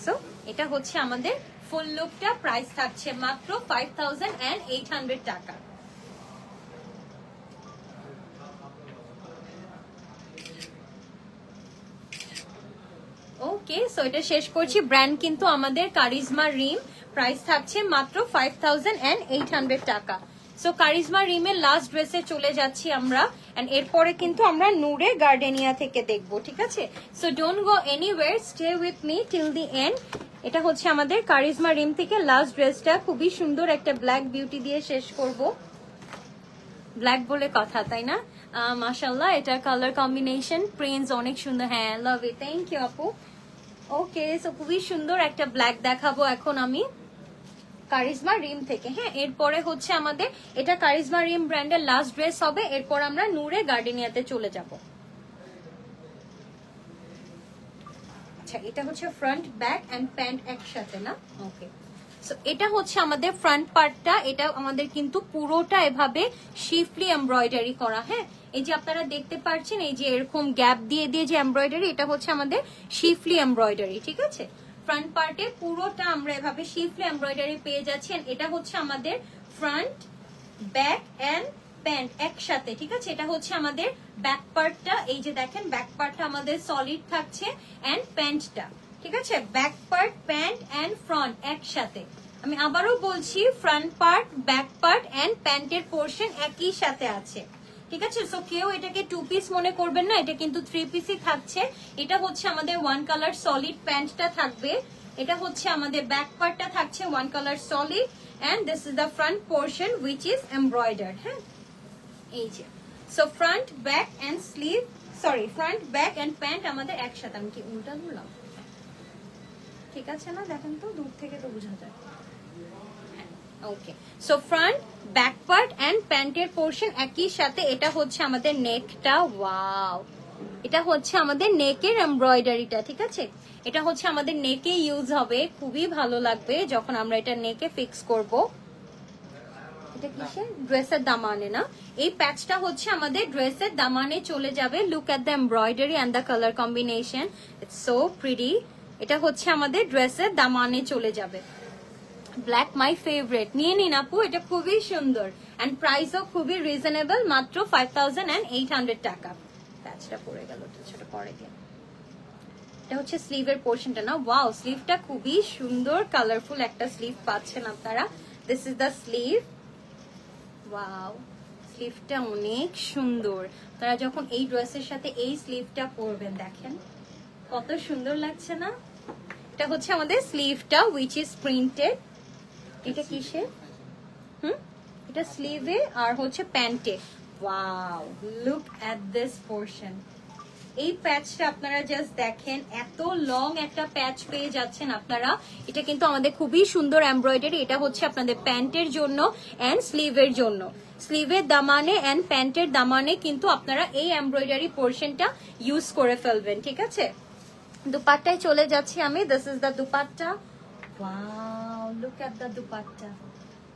সো এটা হচ্ছে আমাদের ফুল লুকটা। প্রাইস থাকছে মাত্র 5800 টাকা। ওকে, সো এটা শেষ করছি। ব্র্যান্ড কিন্তু আমাদের কারিজমা রিম। প্রাইস থাকছে মাত্র 5800 টাকা। সো কারিজমা রিমের লাস্ট ড্রেসে চলে যাচ্ছি আমরা। এন্ড এরপরে কিন্তু আমরা নূরে গার্ডেনিয়া থেকে দেখবো, ঠিক আছে। So don't go anywhere, stay with me till the end. এটা হচ্ছে আমাদের কারিজমা রিম থেকে লাস্ট ড্রেসটা। খুবই সুন্দর একটা ব্ল্যাক বিউটি দিয়ে শেষ করব। ব্ল্যাক বলে কথা, তাই না? মাশাআল্লাহ, এটা কালার কম্বিনেশন প্রিন্টস অনেক সুন্দর। হ্যাঁ, লাভ ইট, থ্যাংক ইউ আপু। ওকে, সো খুবই সুন্দর একটা ব্ল্যাক দেখাবো এখন আমি কারিজমা রিম থেকে। হ্যাঁ, এরপরে হচ্ছে আমাদের এটা কারিজমা রিম ব্র্যান্ডের লাস্ট ড্রেস হবে, এরপর আমরা নূরে গার্ডেনিয়াতে চলে যাব। আচ্ছা, এটা হচ্ছে ফ্রন্ট ব্যাক এন্ড প্যান্ট একসাথে না? ওকে, সো এটা হচ্ছে আমাদের ফ্রন্ট পার্টটা, এটা আমাদের কিন্তু পুরোটা এভাবে শিফলি এমব্রয়ডারি করা। হ্যাঁ, এই যে আপনারা দেখতে পাচ্ছেন এই যে এরকম গ্যাপ দিয়ে দিয়ে যে এমব্রয়ডারি, এটা হচ্ছে আমাদের শিফলি এমব্রয়ডারি। ঠিক আছে, ফ্রন্ট পার্টে পুরোটা আমরা এভাবে শিফলি এমব্রয়ডারি পেয়ে যাচ্ছি। এটা হচ্ছে আমাদের ফ্রন্ট ব্যাক এন্ড প্যান্ট একসাথে। ঠিক আছে, এটা হচ্ছে আমাদের ব্যাক পার্টটা। এই যে দেখেন ব্যাক পার্টটা আমাদের সলিড থাকছে এন্ড প্যান্টটা। ঠিক আছে, back part pant and front একসাথে। আমি আবারও বলছি, front part back part and প্যান্টের পোর্শন একই সাথে আছে। ঠিক আছে, সো কেউ এটাকে 2 পিস মনে করবেন না, এটা কিন্তু 3 পিসই থাকছে। এটা হচ্ছে আমাদের 1 কালার সলিড প্যান্টটা থাকবে, এটা হচ্ছে আমাদের ব্যাক পার্টটা থাকছে 1 colour solid and this is the front portion which is embroidered. হ্যাঁ, এই যে so front back and sleeve, sorry front back and pant আমাদের একসাথে। আমি কি উল্টা ধরলাম? ঠিক আছে না, দেখেন তো দূর থেকে তো বোঝা যায়। Okay, so front back part and প্যান্টের পোর্শন একই সাথে। এটা হচ্ছে আমাদের নেকটা, ওয়াও, এটা হচ্ছে আমাদের নেকের এমব্রয়ডারিটা। ঠিক আছে, এটা হচ্ছে আমাদের নেকে ইউজ হবে, খুবই ভালো লাগবে যখন আমরা এটা নেকে ফিক্স করব। এটা কিসের? ড্রেসের দামানে না? এই প্যাচটা হচ্ছে আমাদের ড্রেসের দামানে চলে যাবে। Look at the embroidery and the colour combination, it's so pretty. এটা হচ্ছে আমাদের ড্রেসের দামানে চলে যাবে। ব্ল্যাক মাই ফেভারিট, নিয়ে নিন আপু, এটা খুবই সুন্দর এন্ড প্রাইসও খুবই রিজনেবল, মাত্র 5800 টাকা। প্যাচটা পড়ে গেল, ছোট পরে গিয়ে। এটা হচ্ছে স্লিভের পোর্শনটা না? ওয়াও, স্লিভটা খুবই সুন্দর, কালারফুল একটা স্লিভ পাচ্ছেন আপনারা। This is the sleeve, wow, স্লিভটা অনেক সুন্দর। তারা যখন এই ড্রেসের সাথে এই স্লিভটা পরবেন, দেখেন কত সুন্দর লাগছে না? এটা হচ্ছে আমাদের স্লিভটা হুইচ ইজ প্রিন্টেড। এটা কিসে? এটা স্লিভে আর হচ্ছে প্যান্টে। Wow, look at this portion. এই প্যাচটা আপনারা জাস্ট দেখেন, এত লং একটা প্যাচ পেয়ে যাচ্ছেন আপনারা। এটা কিন্তু আমাদের খুবই সুন্দর এমব্রয়ডারি। এটা হচ্ছে আপনাদের প্যান্টের জন্য এন্ড স্লিভের জন্য। স্লিভের দামানে এন্ড প্যান্টের দামানে কিন্তু আপনারা এই এমব্রয়ডারি পোর্শনটা ইউজ করে ফেলবেন। ঠিক আছে, দুপাট্টায় চলে যাচ্ছি আমি। This is the dupatta, wow, look at the dupatta.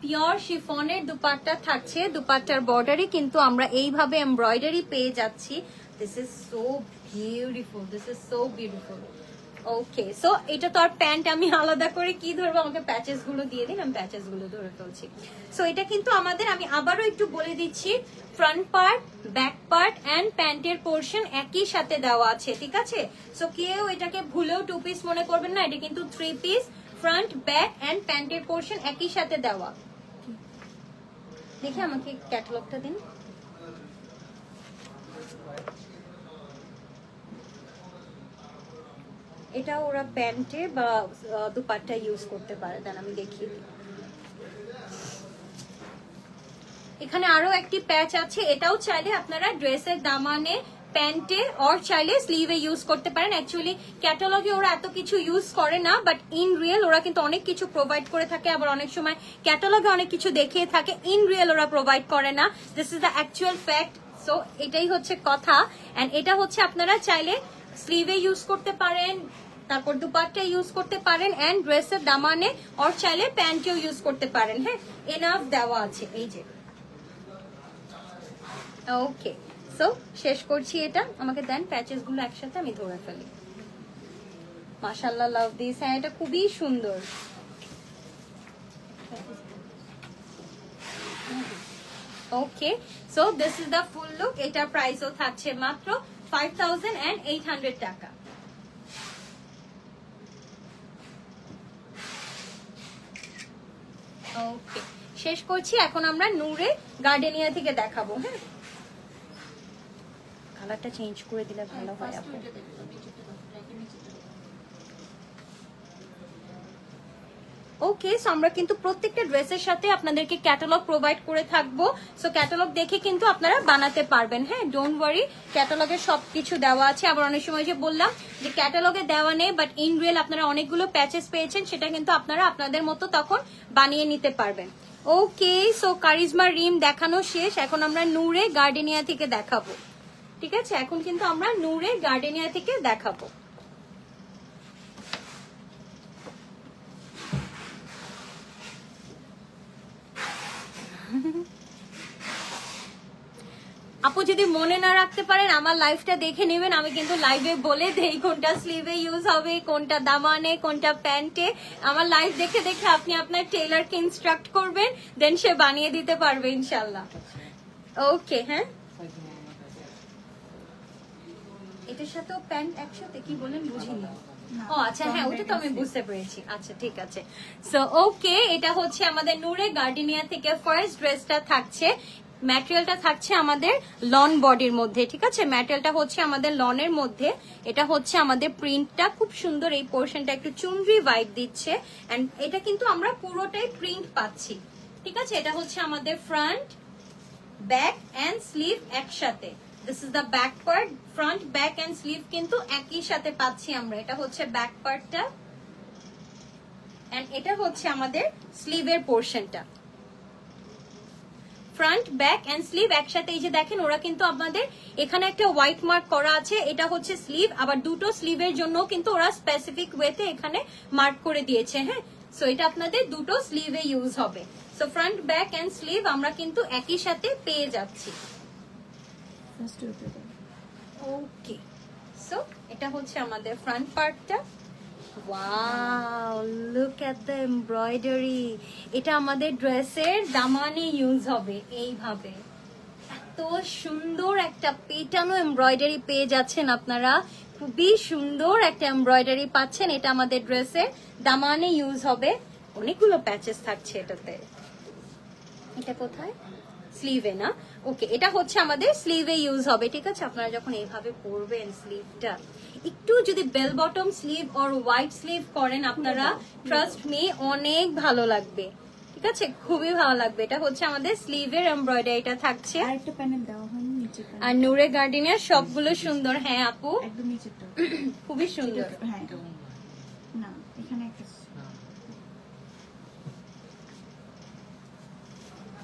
Pure শিফনের দুপাট্টা থাকছে, দুপাট্টার বর্ডারে কিন্তু আমরা এইভাবে এমব্রয়ডারি পেয়ে যাচ্ছি। This is so beautiful, this is so beautiful. Okay, so এটা তো আর প্যান্ট আমি আলাদা করে কি ধরবো, আমাকে প্যাচেস গুলো দিয়ে দিন, আমি প্যাচেস গুলো ধরে ফেলছি। সো এটা কিন্তু আমাদের, আমি আবারও একটু বলে দিচ্ছি, front part back part and প্যান্টের পোর্শন একই সাথে দেওয়া আছে। ঠিক আছে, সো কেউ এটাকে ভুলেও 2 পিস মনে করবেন না, এটা কিন্তু 3 পিস, ফ্রন্ট ব্যাক এন্ড প্যান্টের পোর্শন একই সাথে দেওয়া। দেখে আমাকে ক্যাটালগটা দিন। এটা ওরা প্যান্টে বা দুপাট্টা ইউজ করতে পারে, দেন আমি দেখিয়ে দিই। এখানে আরো একটি প্যাচ আছে, এটাও চাইলে আপনারা ড্রেসের দামানে প্যান্টে অর চাইলে স্লিভে ইউজ করতে পারেন। অ্যাকচুয়ালি ক্যাটালগে ওরা এত কিছু ইউজ করে না, বাট ইন রিয়েল ওরা কিন্তু অনেক কিছু প্রোভাইড করে থাকে। আবার অনেক সময় ক্যাটালগে অনেক কিছু দেখিয়ে থাকে, ইন রিয়েল ওরা প্রোভাইড করে না। This is the actual fact. So এটাই হচ্ছে কথা। এন্ড এটা হচ্ছে আপনারা চাইলে স্লিভে ইউজ করতে পারেন, তারপর দুপাট্টা ইউজ করতে পারেন এন্ড ড্রেসের দামানে অর চাইলে প্যান্টেও ইউজ করতে পারেন। হ্যাঁ, এনাফ দেওয়া আছে এই যে। ওকে, সো শেষ করছি এটা, আমাকে দেন প্যাচেস গুলো একসাথে আমি ধরে ফেলি। মাশাআল্লাহ, লাভ দিস। হ্যাঁ, এটা খুবই সুন্দর। Okay, so this is the full look. এটার প্রাইসও থাকছে মাত্র 5800 টাকা। ওকে, শেষ করছি। এখন আমরা নূরে গার্ডেনিয়া থেকে দেখাবো। হ্যাঁ, কালারটা চেঞ্জ করে দিলে ভালো হয় আপু। ওকে, সো আমরা কিন্তু প্রত্যেকটা ড্রেসের সাথে আপনাদেরকে ক্যাটালগ প্রোভাইড করে থাকবো। সো ক্যাটালগ দেখে কিন্তু আপনারা বানাতে পারবেন। হ্যাঁ, ডোন্ট ওয়ারি, ক্যাটালগে সবকিছু দেওয়া আছে। আবার অনেক সময় যে বললাম যে ক্যাটালগে দেওয়া নেই, বাট ইন রিয়েল আপনারা অনেকগুলো প্যাচেস পেয়েছেন, সেটা কিন্তু আপনারা আপনাদের মতো তখন বানিয়ে নিতে পারবেন। ওকে, সো কারিজমা রিম দেখানো শেষ, এখন আমরা নূরে গার্ডেনিয়া থেকে দেখাবো। ঠিক আছে, এখন কিন্তু আমরা নূরে গার্ডেনিয়া থেকে দেখাবো। আপু যদি মনে না রাখতে পারেন আমার লাইভটা দেখে নেবেন, আমি কিন্তু লাইভে বলে দেই কোনটা স্লিভে ইউজ হবে, কোনটা দামানে, কোনটা প্যান্টে। আমার লাইভ দেখে দেখে আপনি আপনার টেইলারকে ইনস্ট্রাক্ট করবেন, দেন সে বানিয়ে দিতে পারবে ইনশাল্লাহ। ওকে, হ্যাঁ এটার সাথেও প্যান্ট একসাথে কি বলেন বুঝিনি। ও আচ্ছা, হ্যাঁ ওটা তো আমি বুঝতে পেরেছি। আচ্ছা ঠিক আছে, সো ওকে, এটা হচ্ছে আমাদের নূরে গার্ডেনিয়া থেকে ফার্স্ট ড্রেসটা থাকছে। ম্যাটেরিয়ালটা থাকছে আমাদের লন বডির মধ্যে। ঠিক আছে, ম্যাটেরিয়ালটা হচ্ছে আমাদের লনের মধ্যে। এটা হচ্ছে আমাদের প্রিন্টটা খুব সুন্দর, এই পোর্শনটা একটু চুনরি ভাইব দিচ্ছে, এন্ড এটা কিন্তু আমরা পুরোটাই প্রিন্ট পাচ্ছি। ঠিক আছে, এটা হচ্ছে আমাদের ফ্রন্ট, ব্যাক এন্ড স্লিভ একসাথে। This is the back part, front, back and sleeve কিন্তু একই সাথে পাচ্ছি আমরা। এটা হচ্ছে ব্যাক পার্টটা, এন্ড এটা হচ্ছে আমাদের স্লিভের পোর্শনটা। ফ্রন্ট, ব্যাক এন্ড স্লিভ একসাথে। এই যে দেখেন, ওরা কিন্তু আমাদের এখানে একটা হোয়াইট মার্ক করা আছে, এটা হচ্ছে স্লিভ। আবার দুটো স্লিভের জন্য কিন্তু ওরা স্পেসিফিক ওয়েতে এখানে মার্ক করে দিয়েছে। হ্যাঁ, সো এটা আপনাদের দুটো স্লিভে ইউজ হবে। So front, back and sleeve আমরা কিন্তু একই সাথে পেয়ে যাচ্ছি। ওকে, সো এটা হচ্ছে আমাদের ফ্রন্ট পার্টটা। Wow, look at the embroidery. এটা আমাদের ড্রেসের দামানে ইউজ হবে এইভাবে। এত সুন্দর একটা পেটানো এমব্রয়ডারি পেয়ে যাচ্ছেন আপনারা, খুবই সুন্দর একটা এমব্রয়ডারি পাচ্ছেন। এটা আমাদের ড্রেসের দামানে ইউজ হবে। অনেকগুলো প্যাচেস থাকছে এটাতে। এটা কোথায়? স্লিভে না? ওকে, এটা হচ্ছে আমাদের স্লিভে ইউজ হবে। ঠিক আছে, আপনারা যখন এইভাবে পরবেন স্লিভটা, একটু যদি bell bottom sleeve or white sleeve করেন আপনারা, ট্রাস্ট মি অনেক ভালো লাগবে। ঠিক আছে, খুবই ভালো লাগবে। এটা হচ্ছে আমাদের স্লিভের এমব্রয়ডারিটা থাকছে। আরেকটা প্যানেল দেওয়া হয়নি নিচে, আর নূরে গার্ডেনিয়ার সবগুলো সুন্দর। হ্যাঁ আপু, একদম নিচেরটা খুবই সুন্দর। হ্যাঁ, না এখানে একটা।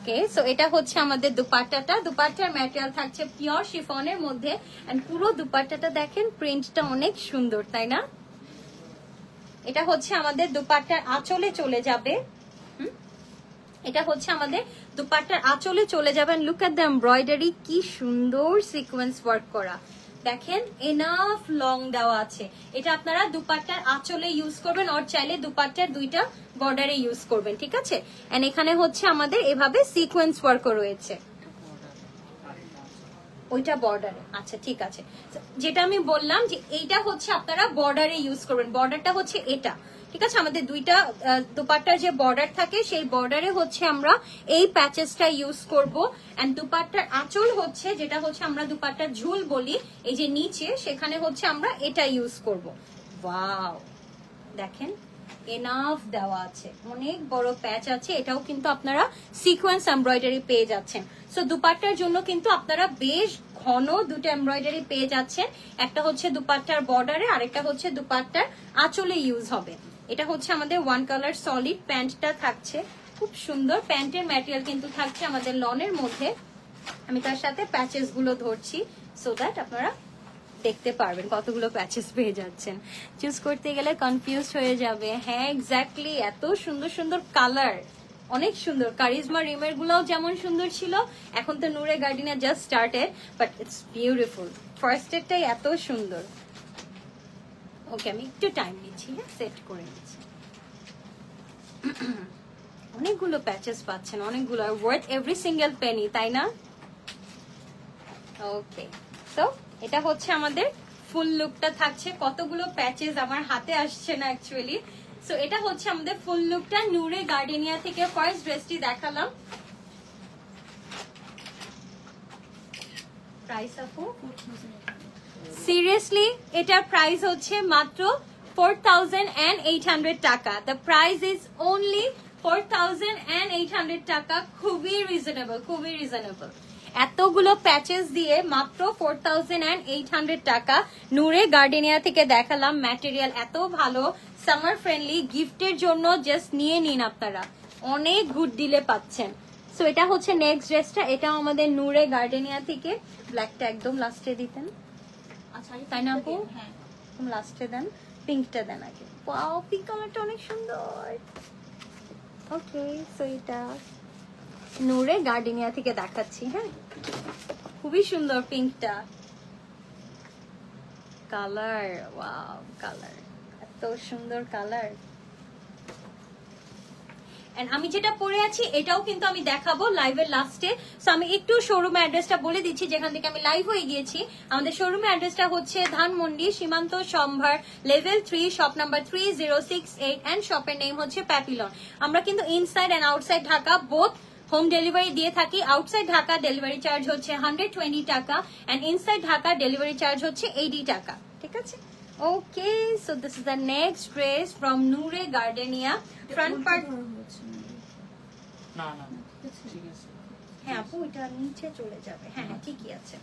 ওকে, সো এটা হচ্ছে আমাদের দুপাট্টাটা। দুপাট্টার ম্যাটেরিয়াল থাকছে পিওর শিফনের মধ্যে, এন্ড পুরো দুপাট্টাটা দেখেন, প্রিন্টটা অনেক সুন্দর, তাই না? এটা হচ্ছে আমাদের দুপাট্টার আঁচলে চলে যাবে। এটা হচ্ছে আমাদের দুপাট্টার আঁচলে চলে যাবেন। লুক এট দ্য এমব্রয়ডারি, কি সুন্দর সিকোয়েন্স ওয়ার্ক করা। দেখেন, এনাফ লং দেওয়া আছে। এটা আপনারা দুপাট্টার আঁচলে ইউজ করবেন, আর চাইলে দুপাট্টার দুইটা বর্ডারে ইউজ করবেন। ঠিক আছে, এন্ড এখানে হচ্ছে আমাদের এভাবে সিকোয়েন্স ওয়ার্কও রয়েছে। ওইটা বর্ডারে, আচ্ছা ঠিক আছে। যেটা আমি বললাম যে এইটা হচ্ছে আপনারা বর্ডারে ইউজ করবেন। বর্ডারটা হচ্ছে এটা। ঠিক আছে, আমাদের দুইটা দুপাট্টার যে বর্ডার থাকে সেই বর্ডারে হচ্ছে আমরা এই প্যাচেসটা ইউজ করব। এন্ড দুপাট্টার আঁচল হচ্ছে, যেটা হচ্ছে আমরা দুপাট্টার ঝুল বলি, এই যে নিচে, সেখানে হচ্ছে আমরা এটা ইউজ করব। ওয়াও, দেখেন এনাফ দেওয়া আছে, অনেক বড় প্যাচ আছে। এটাও কিন্তু আপনারা সিকোয়েন্স এমব্রয়ডারি পেয়ে যাচ্ছেন। সো দুপাট্টার জন্য কিন্তু আপনারা বেশ ঘন দুটো এমব্রয়ডারি পেয়ে যাচ্ছেন। একটা হচ্ছে দুপাট্টার বর্ডারে, আরেকটা হচ্ছে দুপাট্টার আঁচলে ইউজ হবে। এটা হচ্ছে আমাদের ওয়ান কালার সলিড প্যান্টটা থাকছে, খুব সুন্দর। প্যান্টের ম্যাটেরিয়াল কিন্তু থাকছে আমাদের লনের মধ্যে। আমি তার সাথে প্যাচেস গুলো ধরছি সো দ্যাট আপনারা দেখতে পারবেন কতগুলো প্যাচেস পেয়ে যাচ্ছেন। চুজ করতে গেলে কনফিউজ হয়ে যাবে। হ্যাঁ এক্স্যাক্টলি, এত সুন্দর সুন্দর কালার, অনেক সুন্দর। কারিজমা রিমের গুলোও যেমন সুন্দর ছিল, এখন তো Noore Gardenia just started, but it's beautiful. First এরটাই এত সুন্দর। ওকে, আমি একটু টাইম নিচ্ছি, হ্যাঁ সেট করে নিচ্ছি। অনেকগুলো প্যাচেস পাচ্ছেন, অনেকগুলো, আর ওয়ার্থ এভরি সিঙ্গেল পেনি, তাই না? ওকে, সো এটা হচ্ছে আমাদের ফুল লুকটা থাকছে। কতগুলো প্যাচেস আমার হাতে আসছে না অ্যাকচুয়ালি। সো এটা হচ্ছে আমাদের ফুল লুকটা। নূরে গার্ডেনিয়া থেকে ফার্স্ট ড্রেসটি দেখালাম। প্রাইস আপু? সিরিয়াসলি, এটার প্রাইস হচ্ছে মাত্র 4,800 টাকা। দ্য প্রাইস ইজ অনলি 4,800 টাকা। খুবই রিজনেবল, খুবই রিজনেবল। এতগুলো প্যাচেস দিয়ে মাত্র 4,800 টাকা। নূরে গার্ডেনিয়া থেকে দেখালাম, ম্যাটেরিয়াল এত ভালো, সামার ফ্রেন্ডলি, গিফটের জন্য জাস্ট নিয়ে নিন আপনারা, অনেক গুড ডিলে পাচ্ছেন। সো এটা হচ্ছে নেক্সট ড্রেসটা, এটাও আমাদের নূরে গার্ডেনিয়া থেকে। ব্ল্যাকটা একদম লাস্টে দিতেন, আচ্ছা তাই না আপু? হ্যাঁ, একদম লাস্টে দেন, পিঙ্কটা দেন আগে। ওয়াও, পিঙ্ক কালারটা অনেক সুন্দর। ওকে, সো এটা নূরে গার্ডেনিয়া থেকে দেখাচ্ছি। হ্যাঁ, খুবই সুন্দর পিঙ্কটা, কালার, ওয়াও কালার, এত সুন্দর কালার। এন্ড আমি যেটা পরে আছি এটাও কিন্তু আমি দেখাবো লাইভের লাস্টে। সো আমি একটু শোরুম অ্যাড্রেসটা বলে দিচ্ছি, যেখান থেকে আমি লাইভ হয়ে গিয়েছি। আমাদের শোরুম অ্যাড্রেসটা হচ্ছে ধানমন্ডি সীমান্ত সম্ভার লেভেল 3, শপ নাম্বার 3068 এন্ড শপের নেম হচ্ছে প্যাপিলন। আমরা কিন্তু inside and outside Dhaka both home delivery দিয়ে থাকি। আউটসাইড ঢাকা ডেলিভারি চার্জ হচ্ছে 120 টাকা and inside Dhaka delivery charge হচ্ছে 80 টাকা। ঠিক আছে? Okay, so this is the next dress from Noore Gardenia. Front part না না ঠিক আছে। হ্যাঁ আপু, এটা নিচে চলে যাবে। হ্যাঁ হ্যাঁ, ঠিকই আছে।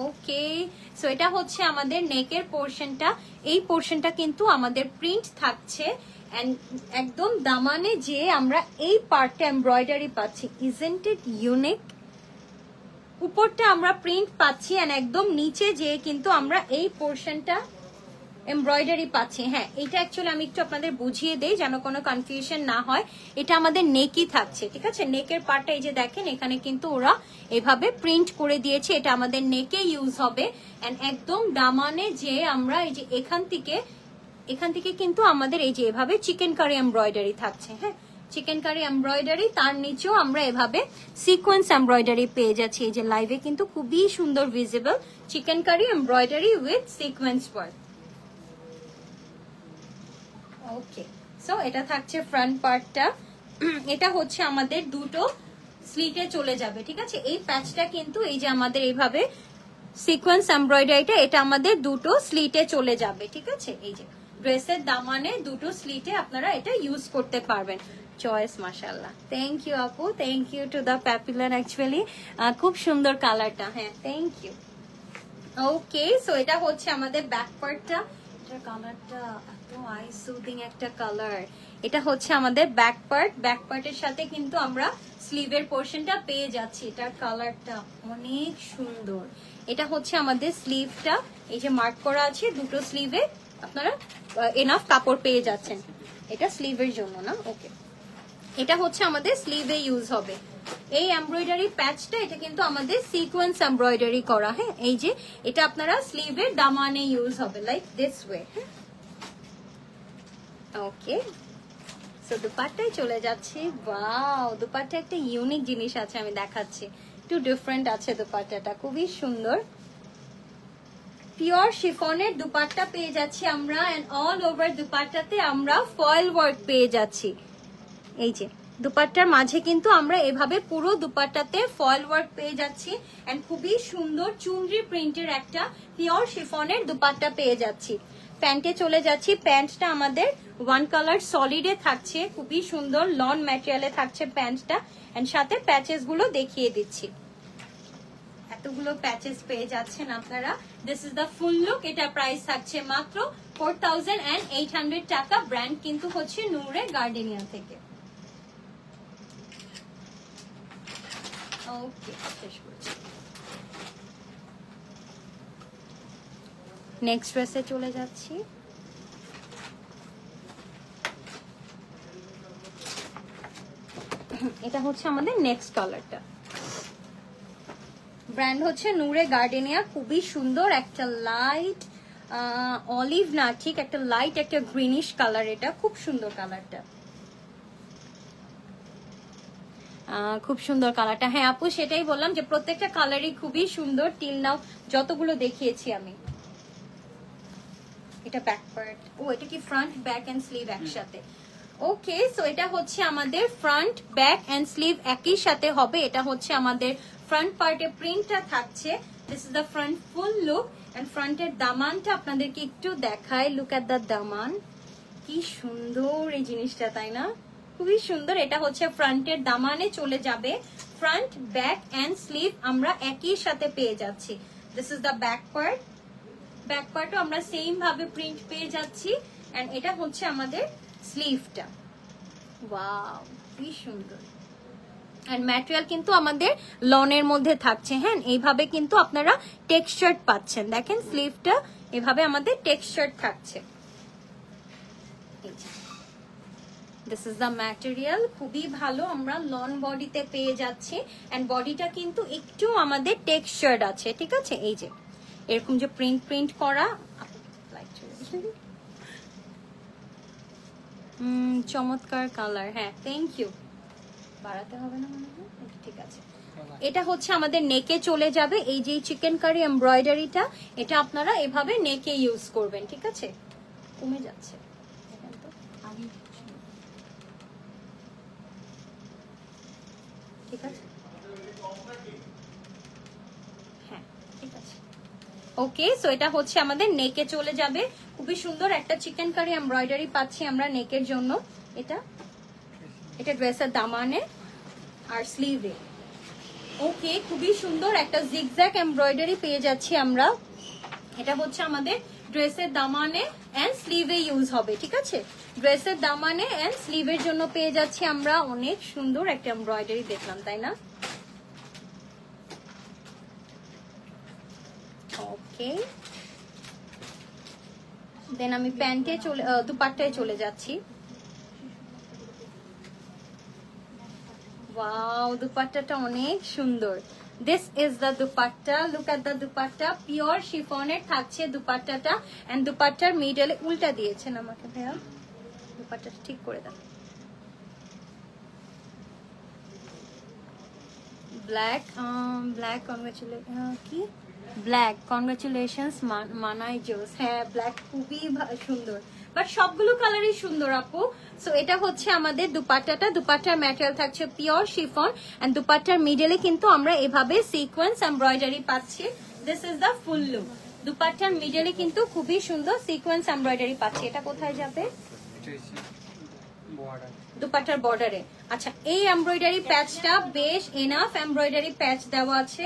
ওকে, সো এটা হচ্ছে আমাদের নেকের পোরশনটা। এই পোরশনটা কিন্তু আমাদের প্রিন্ট থাকছে এন্ড একদম দামানে যে আমরা এই পার্টটা এমব্রয়ডারি পাচ্ছি। Isn't it unique? উপরটা আমরা প্রিন্ট পাচ্ছি এন্ড একদম নিচে যে কিন্তু আমরা এই পোরশনটা এমব্রয়ডারি পাচ্ছি। হ্যাঁ, এটা অ্যাকচুয়ালি আমি একটু আপনাদের বুঝিয়ে দেই যেন কোনো কনফিউশন না হয়। এটা আমাদের নেকই থাকছে, ঠিক আছে? নেকের পার্টটা এই যে দেখেন, এখানে কিন্তু ওরা এভাবে প্রিন্ট করে দিয়েছে, এটা আমাদের নেকে ইউজ হবে। এন্ড একদম দামানে যে আমরা এই যে এখান থেকে কিন্তু আমাদের এই যে এভাবে চিকেন কারি এমব্রয়ডারি থাকছে। হ্যাঁ, চিকেন কারি এমব্রয়ডারি, তার নিচেও আমরা এভাবে সিকোয়েন্স এমব্রয়ডারি পেয়ে যাচ্ছি। এই যে লাইভে কিন্তু খুবই সুন্দর visible chikankari embroidery with sequence work. Okay, so এটা থাকছে ফ্রন্ট পার্টটা। এটা হচ্ছে আমাদের দুটো স্লিটে চলে যাবে, ঠিক আছে? এই প্যাচটা কিন্তু এই যে আমাদের এইভাবে সিকোয়েন্স এমব্রয়ডারিটা, এটা আমাদের দুটো স্লিটে চলে যাবে, ঠিক আছে? এই যে ড্রেসের দামানে দুটো স্লিটে আপনারা এটা ইউজ করতে পারবেন। চয়েস, মাশাআল্লাহ। থ্যাংক ইউ আপু, thank you to the Papillon. Actually খুব সুন্দর কালারটা। হ্যাঁ, থ্যাংক ইউ। ওকে, সো এটা হচ্ছে আমাদের ব্যাক পার্টটা। এটার কালারটা এত আই সুদিং একটা কালার। এটা হচ্ছে আমাদের ব্যাক পার্ট। ব্যাক পার্টের সাথে কিন্তু আমরা স্লিভের পোর্শনটা পেয়ে যাচ্ছি। এটার কালারটা অনেক সুন্দর। এটা হচ্ছে আমাদের স্লিভটা, এই যে মার্ক করা আছে দুটো স্লিভে আপনারা এনাফ কাপড় পেয়ে যাচ্ছেন। এটা স্লিভের জন্য না? ওকে, এটা হচ্ছে আমাদের স্লিভে ইউজ হবে। এই এমব্রয়ডারি প্যাচটা, এটা কিন্তু আমাদের সিকোয়েন্স এমব্রয়ডারি করা। হ্যাঁ, এই যে এটা আপনারা স্লিভের দামানে ইউজ হবে like this way. Okay, so দুপাট্টায় চলে যাচ্ছি। ওয়াও, দুপাট্টা একটা ইউনিক জিনিস আছে, আমি দেখাচ্ছি। একটু ডিফারেন্ট আছে দুপাট্টাটা, খুবই সুন্দর। পিওর শিফনের দুপাট্টা পেয়ে যাচ্ছি আমরা এন্ড অল ওভার দুপাট্টাতে আমরা ফয়েল ওয়ার্ক পেয়ে যাচ্ছি। এই যে দুপাট্টার মাঝে কিন্তু আমরা এভাবে পুরো দুপাট্টাতে ফয়েল ওয়ার্ক পেয়ে যাচ্ছি এন্ড খুবই সুন্দর চুনরি প্রিন্টের একটা পিওর শিফনের দুপাট্টা পেয়ে যাচ্ছি। প্যান্টে চলে যাচ্ছি। প্যান্টটা আমাদের ওয়ান কালার সলিডে থাকছে, খুবই সুন্দর লন ম্যাটেরিয়ালে থাকছে প্যান্টটা এন্ড সাথে প্যাচেস গুলো দেখিয়ে দিচ্ছি। এতগুলো প্যাচেস পেয়ে যাচ্ছেন আপনারা। This is the full look. এটা প্রাইস থাকছে মাত্র 4,800 টাকা। ব্র্যান্ড কিন্তু হচ্ছে নূরে গার্ডেনিয়া থেকে। ওকে, শেষ করছি। নেক্সট ড্রেসে চলে যাচ্ছি। এটা হচ্ছে আমাদের নেক্সট কালারটা। ব্র্যান্ড হচ্ছে নূরে গার্ডেনিয়া। খুবই সুন্দর একটা লাইট অলিভ না, ঠিক একটা লাইট একটা গ্রিনিশ কালার। এটা খুব সুন্দর কালারটা, খুব সুন্দর কালারটা। হ্যাঁ আপু, সেটাই বললাম যে প্রত্যেকটা কালারই খুবই সুন্দর টিল নাও যতগুলো দেখিয়েছি আমি। এটা ব্যাক পার্ট। ও, এটা কি ফ্রন্ট, ব্যাক এন্ড স্লিভ একসাথে? ওকে, সো এটা হচ্ছে আমাদের ফ্রন্ট, ব্যাক এন্ড স্লিভ একই সাথে হবে। এটা হচ্ছে আমাদের ফ্রন্ট পার্টে প্রিন্টটা থাকছে। This is the front full look and ফ্রন্টের দামানটা আপনাদেরকে একটু দেখাই, লুক এট দ্য দামান, কি সুন্দর এই জিনিসটা, তাই না? খুবই সুন্দর। এটা হচ্ছে ফ্রন্টের দামানে চলে যাবে, ফ্রন্ট ব্যাক এন্ড স্লিভ আমরা একই সাথে পেয়ে যাচ্ছি। This is the back part, back পার্টও আমরা সেম ভাবে প্রিন্ট পেয়ে যাচ্ছি। এন্ড এটা হচ্ছে আমাদের স্লিভটা। ওয়াও, কি সুন্দর। এন্ড ম্যাটেরিয়াল কিন্তু আমাদের লনের মধ্যে থাকছে। হ্যাঁ, এইভাবে কিন্তু আপনারা টেক্সচার পাচ্ছেন। দেখেন স্লিভটা এভাবে আমাদের টেক্সচার থাকছে। দিস ইজ দ্য ম্যাটেরিয়াল, খুবই ভালো, আমরা লন বডিতে পেয়ে যাচ্ছি। এন্ড বডিটা কিন্তু একটু আমাদের টেক্সচার আছে, ঠিক আছে? এই যে এরকম যে প্রিন্ট করা, চমৎকার কালার। হ্যাঁ, থ্যাংক ইউ। বাড়াতে হবে না মনে হয়, ঠিক আছে। এটা হচ্ছে আমাদের নেকে চলে যাবে। এই যে চিকেন কারি এমব্রয়ডারিটা, এটা আপনারা এভাবে নেকে ইউজ করবেন, ঠিক আছে? কমে যাচ্ছে, ঠিক আছে? হ্যাঁ, ঠিক আছে। ওকে, সো এটা হচ্ছে আমাদের নেকে চলে যাবে। খুবই সুন্দর একটা চিকেন কারি এমব্রয়ডারি পাচ্ছি আমরা নেকের জন্য। এটা ড্রেসের দামানে আর স্লিভে। ওকে, খুবই সুন্দর একটা জিগজ্যাগ এমব্রয়ডারি পেয়ে যাচ্ছি আমরা। এটা হচ্ছে আমাদের ড্রেসের দামানে এন্ড স্লিভে ইউজ হবে, ঠিক আছে? ড্রেসের দামানে এন্ড স্লিভের জন্য পেয়ে যাচ্ছি আমরা অনেক সুন্দর একটা এমব্রয়ডারি, দেখলাম, তাই না? ওকে, দেন আমি প্যান্টে দুপাট্টায় চলে যাচ্ছি। ওয়াও, দুপাট্টাটা অনেক সুন্দর। This is the dupatta, look at the dupatta, pure শিফনের থাকছে দুপাট্টাটা। এন্ড দুপাট্টার মিডলে উল্টা দিয়েছেন আমাকে ভাইয়া, দুপাট্টাটা ঠিক করে দাও। ব্ল্যাক, কি ব্ল্যাক, কনগ্রাচুলেশনস মানাই জোস। হ্যাঁ, ব্ল্যাক খুবই সুন্দর, বাট সবগুলো কালারই সুন্দর আপু। সো এটা হচ্ছে আমাদের দুপাট্টাটা। দুপাট্টার ম্যাটেরিয়াল থাকছে পিওর শিফন এন্ড দুপাট্টার মিডলে কিন্তু আমরা এভাবে সিকোয়েন্স এমব্রয়ডারি পাচ্ছি। This is the full look. দুপাট্টার মিডলে কিন্তু খুবই সুন্দর সিকোয়েন্স এমব্রয়ডারি পাচ্ছি। এটা কোথায় যাবে? দুপাট্টার বর্ডারে। আচ্ছা, এই এমব্রয়ডারি প্যাচটা বেশ এনাফ এমব্রয়ডারি প্যাচ দেওয়া আছে।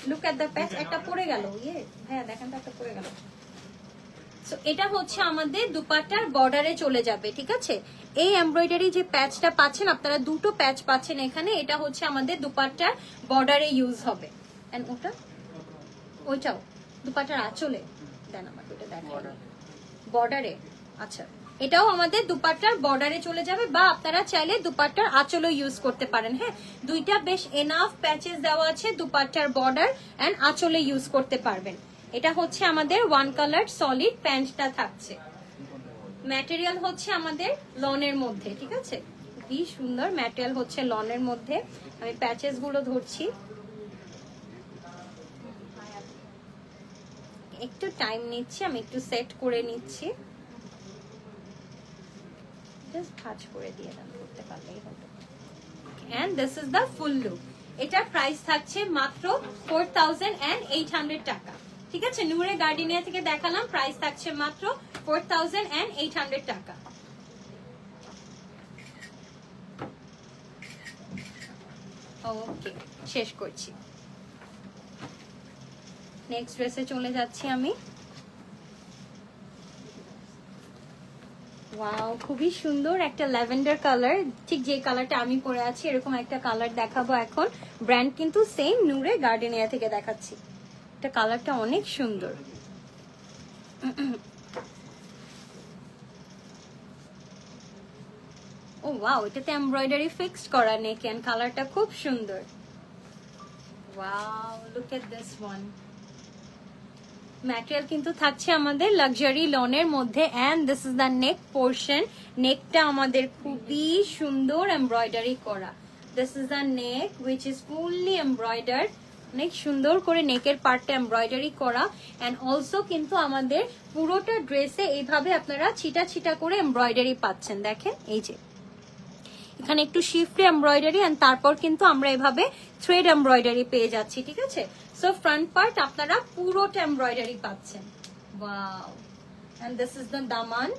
লুক এট দ্য প্যাচ। একটা পড়ে গেল, ভাইয়া দেখেন তো, একটা পড়ে গেল। সো এটা হচ্ছে আমাদের দুপাট্টার বর্ডারে চলে যাবে, ঠিক আছে? এই এমব্রয়ডারি যে প্যাচটা পাচ্ছেন আপনারা, দুটো প্যাচ পাচ্ছেন এখানে। এটা হচ্ছে আমাদের দুপাট্টার বর্ডারে ইউজ হবে। এন্ড ওইটাও দুপাট্টার আঁচলে দেন আমাকে, ওটা দেখেন বর্ডারে। আচ্ছা, এটাও আমাদের দুপাট্টার বর্ডারে চলে যাবে, বা আপনারা চাইলে দুপাট্টার আঁচলও ইউজ করতে পারেন। হ্যাঁ, দুইটা বেশ এনাফ প্যাচেস দেওয়া আছে, দুপাট্টার বর্ডার এন্ড আঁচলে ইউজ করতে পারবেন। এটা হচ্ছে আমাদের ওয়ান কালার সলিড প্যান্টটা থাকছে। ম্যাটেরিয়াল হচ্ছে আমাদের লনের মধ্যে, ঠিক আছে? খুবই সুন্দর ম্যাটেরিয়াল হচ্ছে লনের মধ্যে। আমি প্যাচেস গুলো ধরছি, একটু টাইম নিচ্ছি, আমি একটু সেট করে নিচ্ছি। জাস্ট ভাঁজ করে দিয়ে দাম করতে পারলেই হতো। And this is the full look. এটার প্রাইস থাকছে মাত্র 4800 টাকা, ঠিক আছে? নূরে গার্ডেনিয়া থেকে দেখালাম, প্রাইস থাকছে মাত্র 4800 টাকা। ওকে, শেষ করছি। নেক্সট ড্রেসে চলে যাচ্ছি আমি। ওয়াও, খুবই সুন্দর একটা ল্যাভেন্ডার কালার, ঠিক যে কালারটা আমি পরে আছি এরকম একটা কালার দেখাবো এখন। ব্র্যান্ড কিন্তু সেম, নূরে গার্ডেনিয়া থেকে দেখাচ্ছি। এটা কালারটা অনেক সুন্দর। ও ওয়াও, এটাতে এমব্রয়ডারি ফিক্সড করা নেক এন্ড কালারটা খুব সুন্দর। Wow, look at this one. Material কিন্তু থাকছে আমাদের লাক্সারি লনের মধ্যে and this is the neck portion. নেকটা আমাদের খুবই সুন্দর এমব্রয়ডারি করা। This is the neck which is fully embroidered. অনেক সুন্দর করে নেকের পার্টটা এমব্রয়ডারি করা এন্ড অলসো কিন্তু আমাদের পুরোটা ড্রেসে এইভাবে আপনারা ছিটা ছিটা করে এমব্রয়ডারি পাচ্ছেন। দেখেন, এই যে এখানে একটু শিফটে এমব্রয়ডারি এন্ড তারপর কিন্তু আমরা এভাবে থ্রেড এমব্রয়ডারি পেয়ে যাচ্ছি, ঠিক আছে। সো ফ্রন্ট পার্ট আপনারা পুরোটা এমব্রয়ডারি পাচ্ছেন। Wow, and this is the দামান।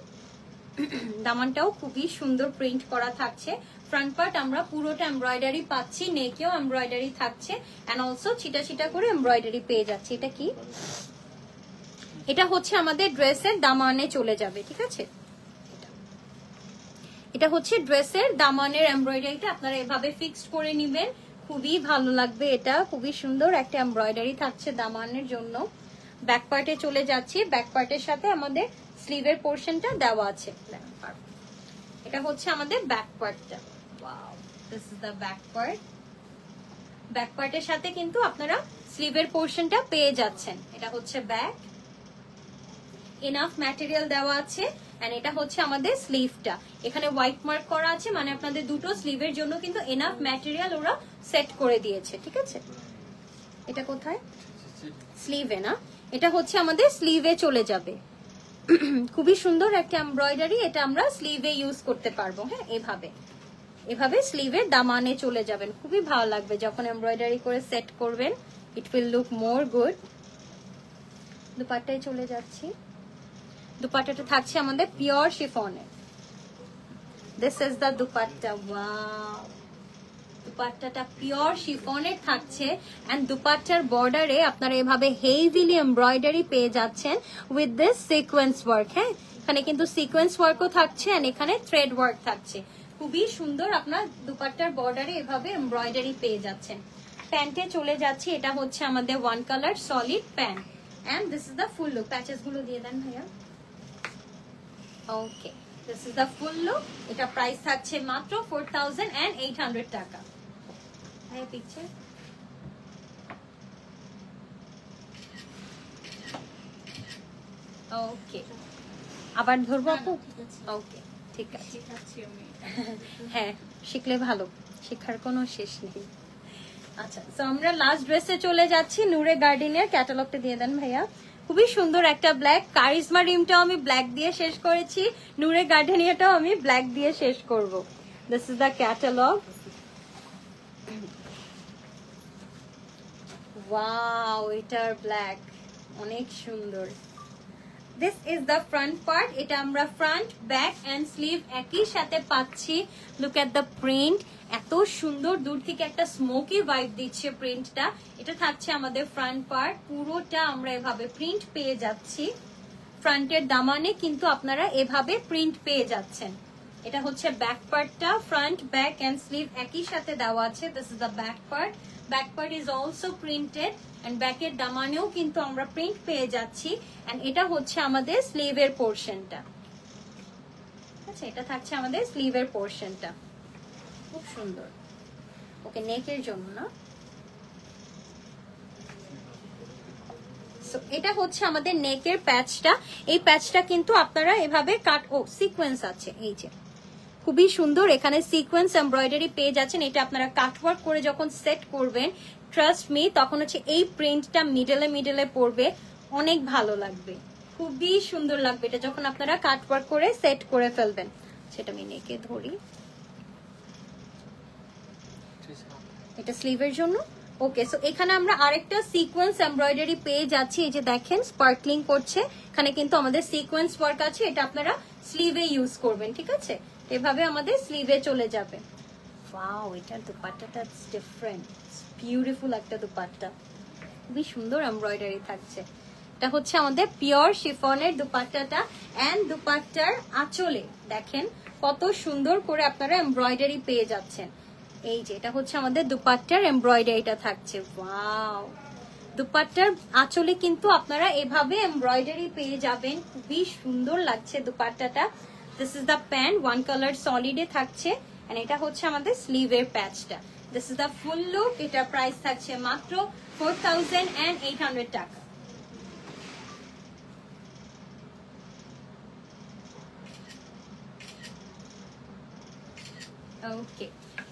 দামানটাও খুবই সুন্দর প্রিন্ট করা থাকছে। ফ্রন্ট পার্ট আমরা পুরোটা এমব্রয়ডারি পাচ্ছি, নেকেও এমব্রয়ডারি থাকছে এন্ড অলসো ছিটা ছিটা করে এমব্রয়ডারি পেয়ে যাচ্ছি। এটা কি? এটা হচ্ছে আমাদের ড্রেসের দামানে চলে যাবে, ঠিক আছে। এটা হচ্ছে ড্রেসের দামানের এমব্রয়ডারিটা আপনারা এভাবে ফিক্সড করে নেবেন, খুবই ভালো লাগবে। এটা খুবই সুন্দর একটা এমব্রয়ডারি থাকছে দামানের জন্য। ব্যাক পার্টে চলে যাচ্ছি। ব্যাক পার্টের সাথে আমাদের স্লিভের পোর্শনটা দেওয়া আছে। এটা হচ্ছে আমাদের ব্যাক পার্টটা। Wow, this is the back part. Back পার্টের সাথে কিন্তু আপনারা স্লিভের পোর্শনটা পেয়ে যাচ্ছেন। এটা হচ্ছে ব্যাক, এনাফ ম্যাটেরিয়াল দেওয়া আছে এন্ড এটা হচ্ছে আমাদের স্লিভটা। এখানে হোয়াইট মার্ক করা আছে, মানে আপনাদের দুটো স্লিভের জন্য কিন্তু এনাফ ম্যাটেরিয়াল ওরা সেট করে দিয়েছে, ঠিক আছে। এটা কোথায়? স্লিভে না, এটা হচ্ছে আমাদের স্লিভে চলে যাবে। খুবই সুন্দর একটা এমব্রয়ডারি, এটা আমরা স্লিভে ইউজ করতে পারবো। হ্যাঁ, এভাবে এভাবে স্লিভের দামানে চলে যাবেন, খুবই ভালো লাগবে যখন এমব্রয়ডারি করে সেট করবেন। It will look more good. দুপাট্টায় চলে যাচ্ছি। দুপাট্টাটা থাকছে আমাদের পিওর শিফনের। This is the dupatta. Wow, দুপাট্টাটা পিওর শিফনের থাকছে এন্ড দুপাট্টার বর্ডারে আপনারা এভাবে হেভিলি এমব্রয়ডারি পেয়ে যাচ্ছেন উইথ দিস সিকোয়েন্স ওয়ার্ক। হ্যাঁ, এখানে কিন্তু সিকোয়েন্স ওয়ার্কও থাকছে এন্ড এখানে থ্রেড ওয়ার্ক থাকছে। খুবই সুন্দর আপনার দুপাট্টার বর্ডারে এভাবে এমব্রয়ডারি পেয়ে যাচ্ছেন। প্যান্টে চলে যাচ্ছি। এটা হচ্ছে আমাদের one colour solid pant and this is the full look. Patches গুলো দিয়ে দেন ভাইয়া। Okay, this is the full look. এটা প্রাইস থাকছে মাত্র 4800 টাকা। হ্যাঁ, পিকচার। ওকে, আবার ধরবো আপু? ওকে, ঠিক আছে। হ্যাঁ, শিখলে ভালো, শিক্ষার কোনো শেষ নেই। আচ্ছা, তো আমরা লাস্ট ড্রেসে চলে যাচ্ছি। নূরে গার্ডেনের ক্যাটালগটা দিয়ে দেন ভাইয়া। খুবই সুন্দর একটা ব্ল্যাক। কারিজমা রিমটাও আমি ব্ল্যাক দিয়ে শেষ করেছি, নূরে গার্ডেনিয়াটাও আমি ব্ল্যাক দিয়ে শেষ করব। This is the catalogue. Wow, এটার ব্ল্যাক অনেক সুন্দর। This is the front part. এটা আমরা ফ্রন্ট, ব্যাক এন্ড স্লিভ একই সাথে পাচ্ছি। লুক এট দ্য প্রিন্ট, এত সুন্দর, দূর থেকে একটা স্মোকি ভাইব দিচ্ছে প্রিন্টটা। এটা থাকছে আমাদের ফ্রন্ট পার্ট, পুরোটা আমরা এভাবে প্রিন্ট পেয়ে যাচ্ছি। ফ্রন্টের দামানে কিন্তু আপনারা এভাবে প্রিন্ট পেয়ে যাচ্ছেন। এটা হচ্ছে ব্যাক পার্টটা। ফ্রন্ট, ব্যাক এন্ড স্লিভ একই সাথে দেওয়া আছে। This is the back part. Back part is also printed and ব্যাকের দামানেও কিন্তু আমরা প্রিন্ট পেয়ে যাচ্ছি এন্ড এটা হচ্ছে আমাদের স্লিভের পোর্শনটা। আচ্ছা, এটা থাকছে আমাদের স্লিভের পোর্শনটা, খুব সুন্দর। ওকে, নেকের জন্য না। এটা হচ্ছে আমাদের নেকের প্যাচটা। এই প্যাচটা কিন্তু আপনারা এভাবে কাট, ও সিকোয়েন্স আছে, এই যে খুবই সুন্দর এখানে সিকোয়েন্স এমব্রয়ডারি পেয়ে যাচ্ছেন। এটা আপনারা কাটওয়ার্ক করে যখন সেট করবেন, ট্রাস্ট মি, তখন হচ্ছে এই প্রিন্টটা মিডলে মিডলে পড়বে, অনেক ভালো লাগবে, খুবই সুন্দর লাগবে এটা যখন আপনারা কাটওয়ার্ক করে সেট করে ফেলবেন। সেটা আমি নেকে ধরি, এটা স্লিভের জন্য। ওকে, সো এখানে আমরা আরেকটা সিকোয়েন্স এমব্রয়ডারি পেয়ে যাচ্ছি। এই যে দেখেন স্পার্কলিং করছে, এখানে কিন্তু আমাদের সিকোয়েন্স ওয়ার্ক আছে। এটা আপনারা স্লিভে ইউজ করবেন, ঠিক আছে। এভাবে আমাদের স্লিভে চলে যাবে। ওয়াও, এটার দুপাট্টাটা ডিফারেন্ট, বিউটিফুল একটা দুপাট্টা, খুবই সুন্দর এমব্রয়ডারি থাকছে। এটা হচ্ছে আমাদের পিওর শিফনের দুপাট্টাটা এন্ড দুপাট্টার আঁচলে দেখেন কত সুন্দর করে আপনারা এমব্রয়ডারি পেয়ে যাচ্ছেন। এই যে এটা হচ্ছে আমাদের দুপাট্টার এমব্রয়ডারিটা থাকছে। ওয়াও, দুপাট্টার আঁচলে কিন্তু আপনারা এভাবে এমব্রয়ডারি পেয়ে যাবেন, খুবই সুন্দর লাগছে দুপাট্টাটা। This is the pant, one colour সলিডে থাকছে এন্ড এটা হচ্ছে আমাদের স্লিভের প্যাচটা। This is the full look. এটা প্রাইস থাকছে মাত্র 4800 টাকা। ওকে,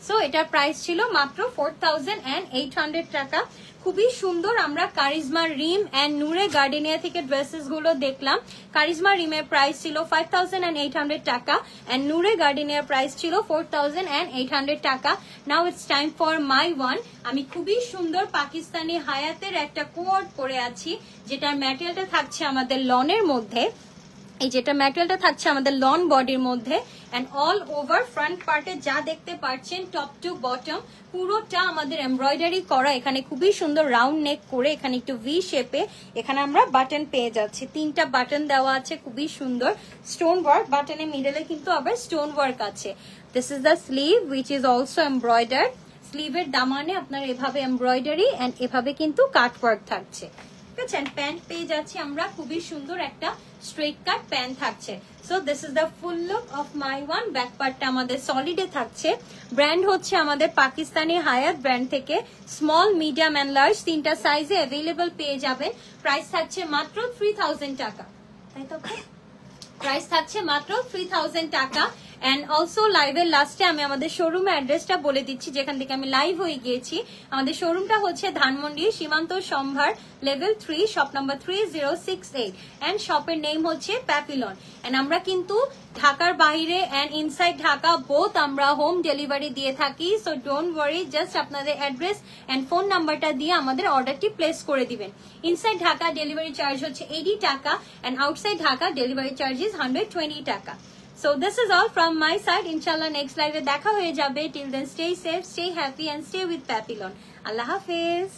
সো এটার প্রাইস ছিল মাত্র 4800 টাকা। খুবই সুন্দর আমরা কারিজমা রিম এন্ড নূরে গার্ডেনিয়া থেকে ড্রেসেস গুলো দেখলাম। কারিজমা রিমের প্রাইস ছিল 5800 টাকা এন্ড নূরে গার্ডেনিয়ার প্রাইস ছিল 4800 টাকা। Now it's time for my one. আমি খুবই সুন্দর পাকিস্তানি হায়াতের একটা কোট পরে আছি, যেটার ম্যাটেরিয়ালটা থাকছে আমাদের লনের মধ্যে। এই যেটা ম্যাটেরিয়ালটা থাকছে আমাদের লন বডির মধ্যে এন্ড অল ওভার ফ্রন্ট পার্টে যা দেখতে পাচ্ছেন টপ টু বটম পুরোটা আমাদের এমব্রয়ডারি করা। এখানে খুবই সুন্দর রাউন্ড নেক করে এখানে একটু ভি শেপে এখানে আমরা বাটন পেয়ে যাচ্ছি। 3টা বাটন দেওয়া আছে, খুবই সুন্দর স্টোন ওয়ার্ক। বাটনের মিডলে কিন্তু আবার স্টোন ওয়ার্ক আছে। This is the sleeve which is also embroidered. স্লিভের দামানে আপনার এভাবে এমব্রয়ডারি এন্ড এভাবে কিন্তু কাট ওয়ার্ক থাকছে। প্যান্ট পেয়ে যাচ্ছি আমরা, খুবই সুন্দর একটা স্ট্রেট কাট প্যান্ট থাকছে। So this is the full look of my one. Back পার্টটা আমাদের সলিডে থাকছে। ব্র্যান্ড হচ্ছে আমাদের পাকিস্তানি হায়াত ব্র্যান্ড থেকে। স্মল, মিডিয়াম এন্ড লার্জ 3টা সাইজে অ্যাভেলেবল পেয়ে যাবেন। প্রাইস থাকছে মাত্র 3000 টাকা, তাই তো? প্রাইস থাকছে মাত্র 3000 টাকা। এন্ড অলসো লাইভের লাস্টে আমি আমাদের শোরুমের অ্যাড্রেসটা বলে দিচ্ছি, যেখান থেকে আমি লাইভ হয়ে গিয়েছি। আমাদের শোরুমটা হচ্ছে ধানমন্ডি সীমান্ত সম্ভার লেভেল 3 শপ নাম্বার 3068 এন্ড শপের নেম হচ্ছে প্যাপিলন। এন্ড আমরা কিন্তু ঢাকার বাইরে এন্ড ইনসাইড ঢাকা বোথ আমরা হোম ডেলিভারি দিয়ে থাকি। সো ডোন্ট ওয়ারি, জাস্ট আপনাদের অ্যাড্রেস এন্ড ফোন নাম্বারটা দিয়ে আমাদের অর্ডারটি প্লেস করে দিবেন। ইনসাইড ঢাকা ডেলিভারি চার্জ হচ্ছে 80 টাকা and outside Dhaka delivery charge is 120 টাকা। So this is all from my side. Inshallah next live e dekha hoye jabe. Till then stay safe, stay happy and stay with Papillon. Allah Hafiz.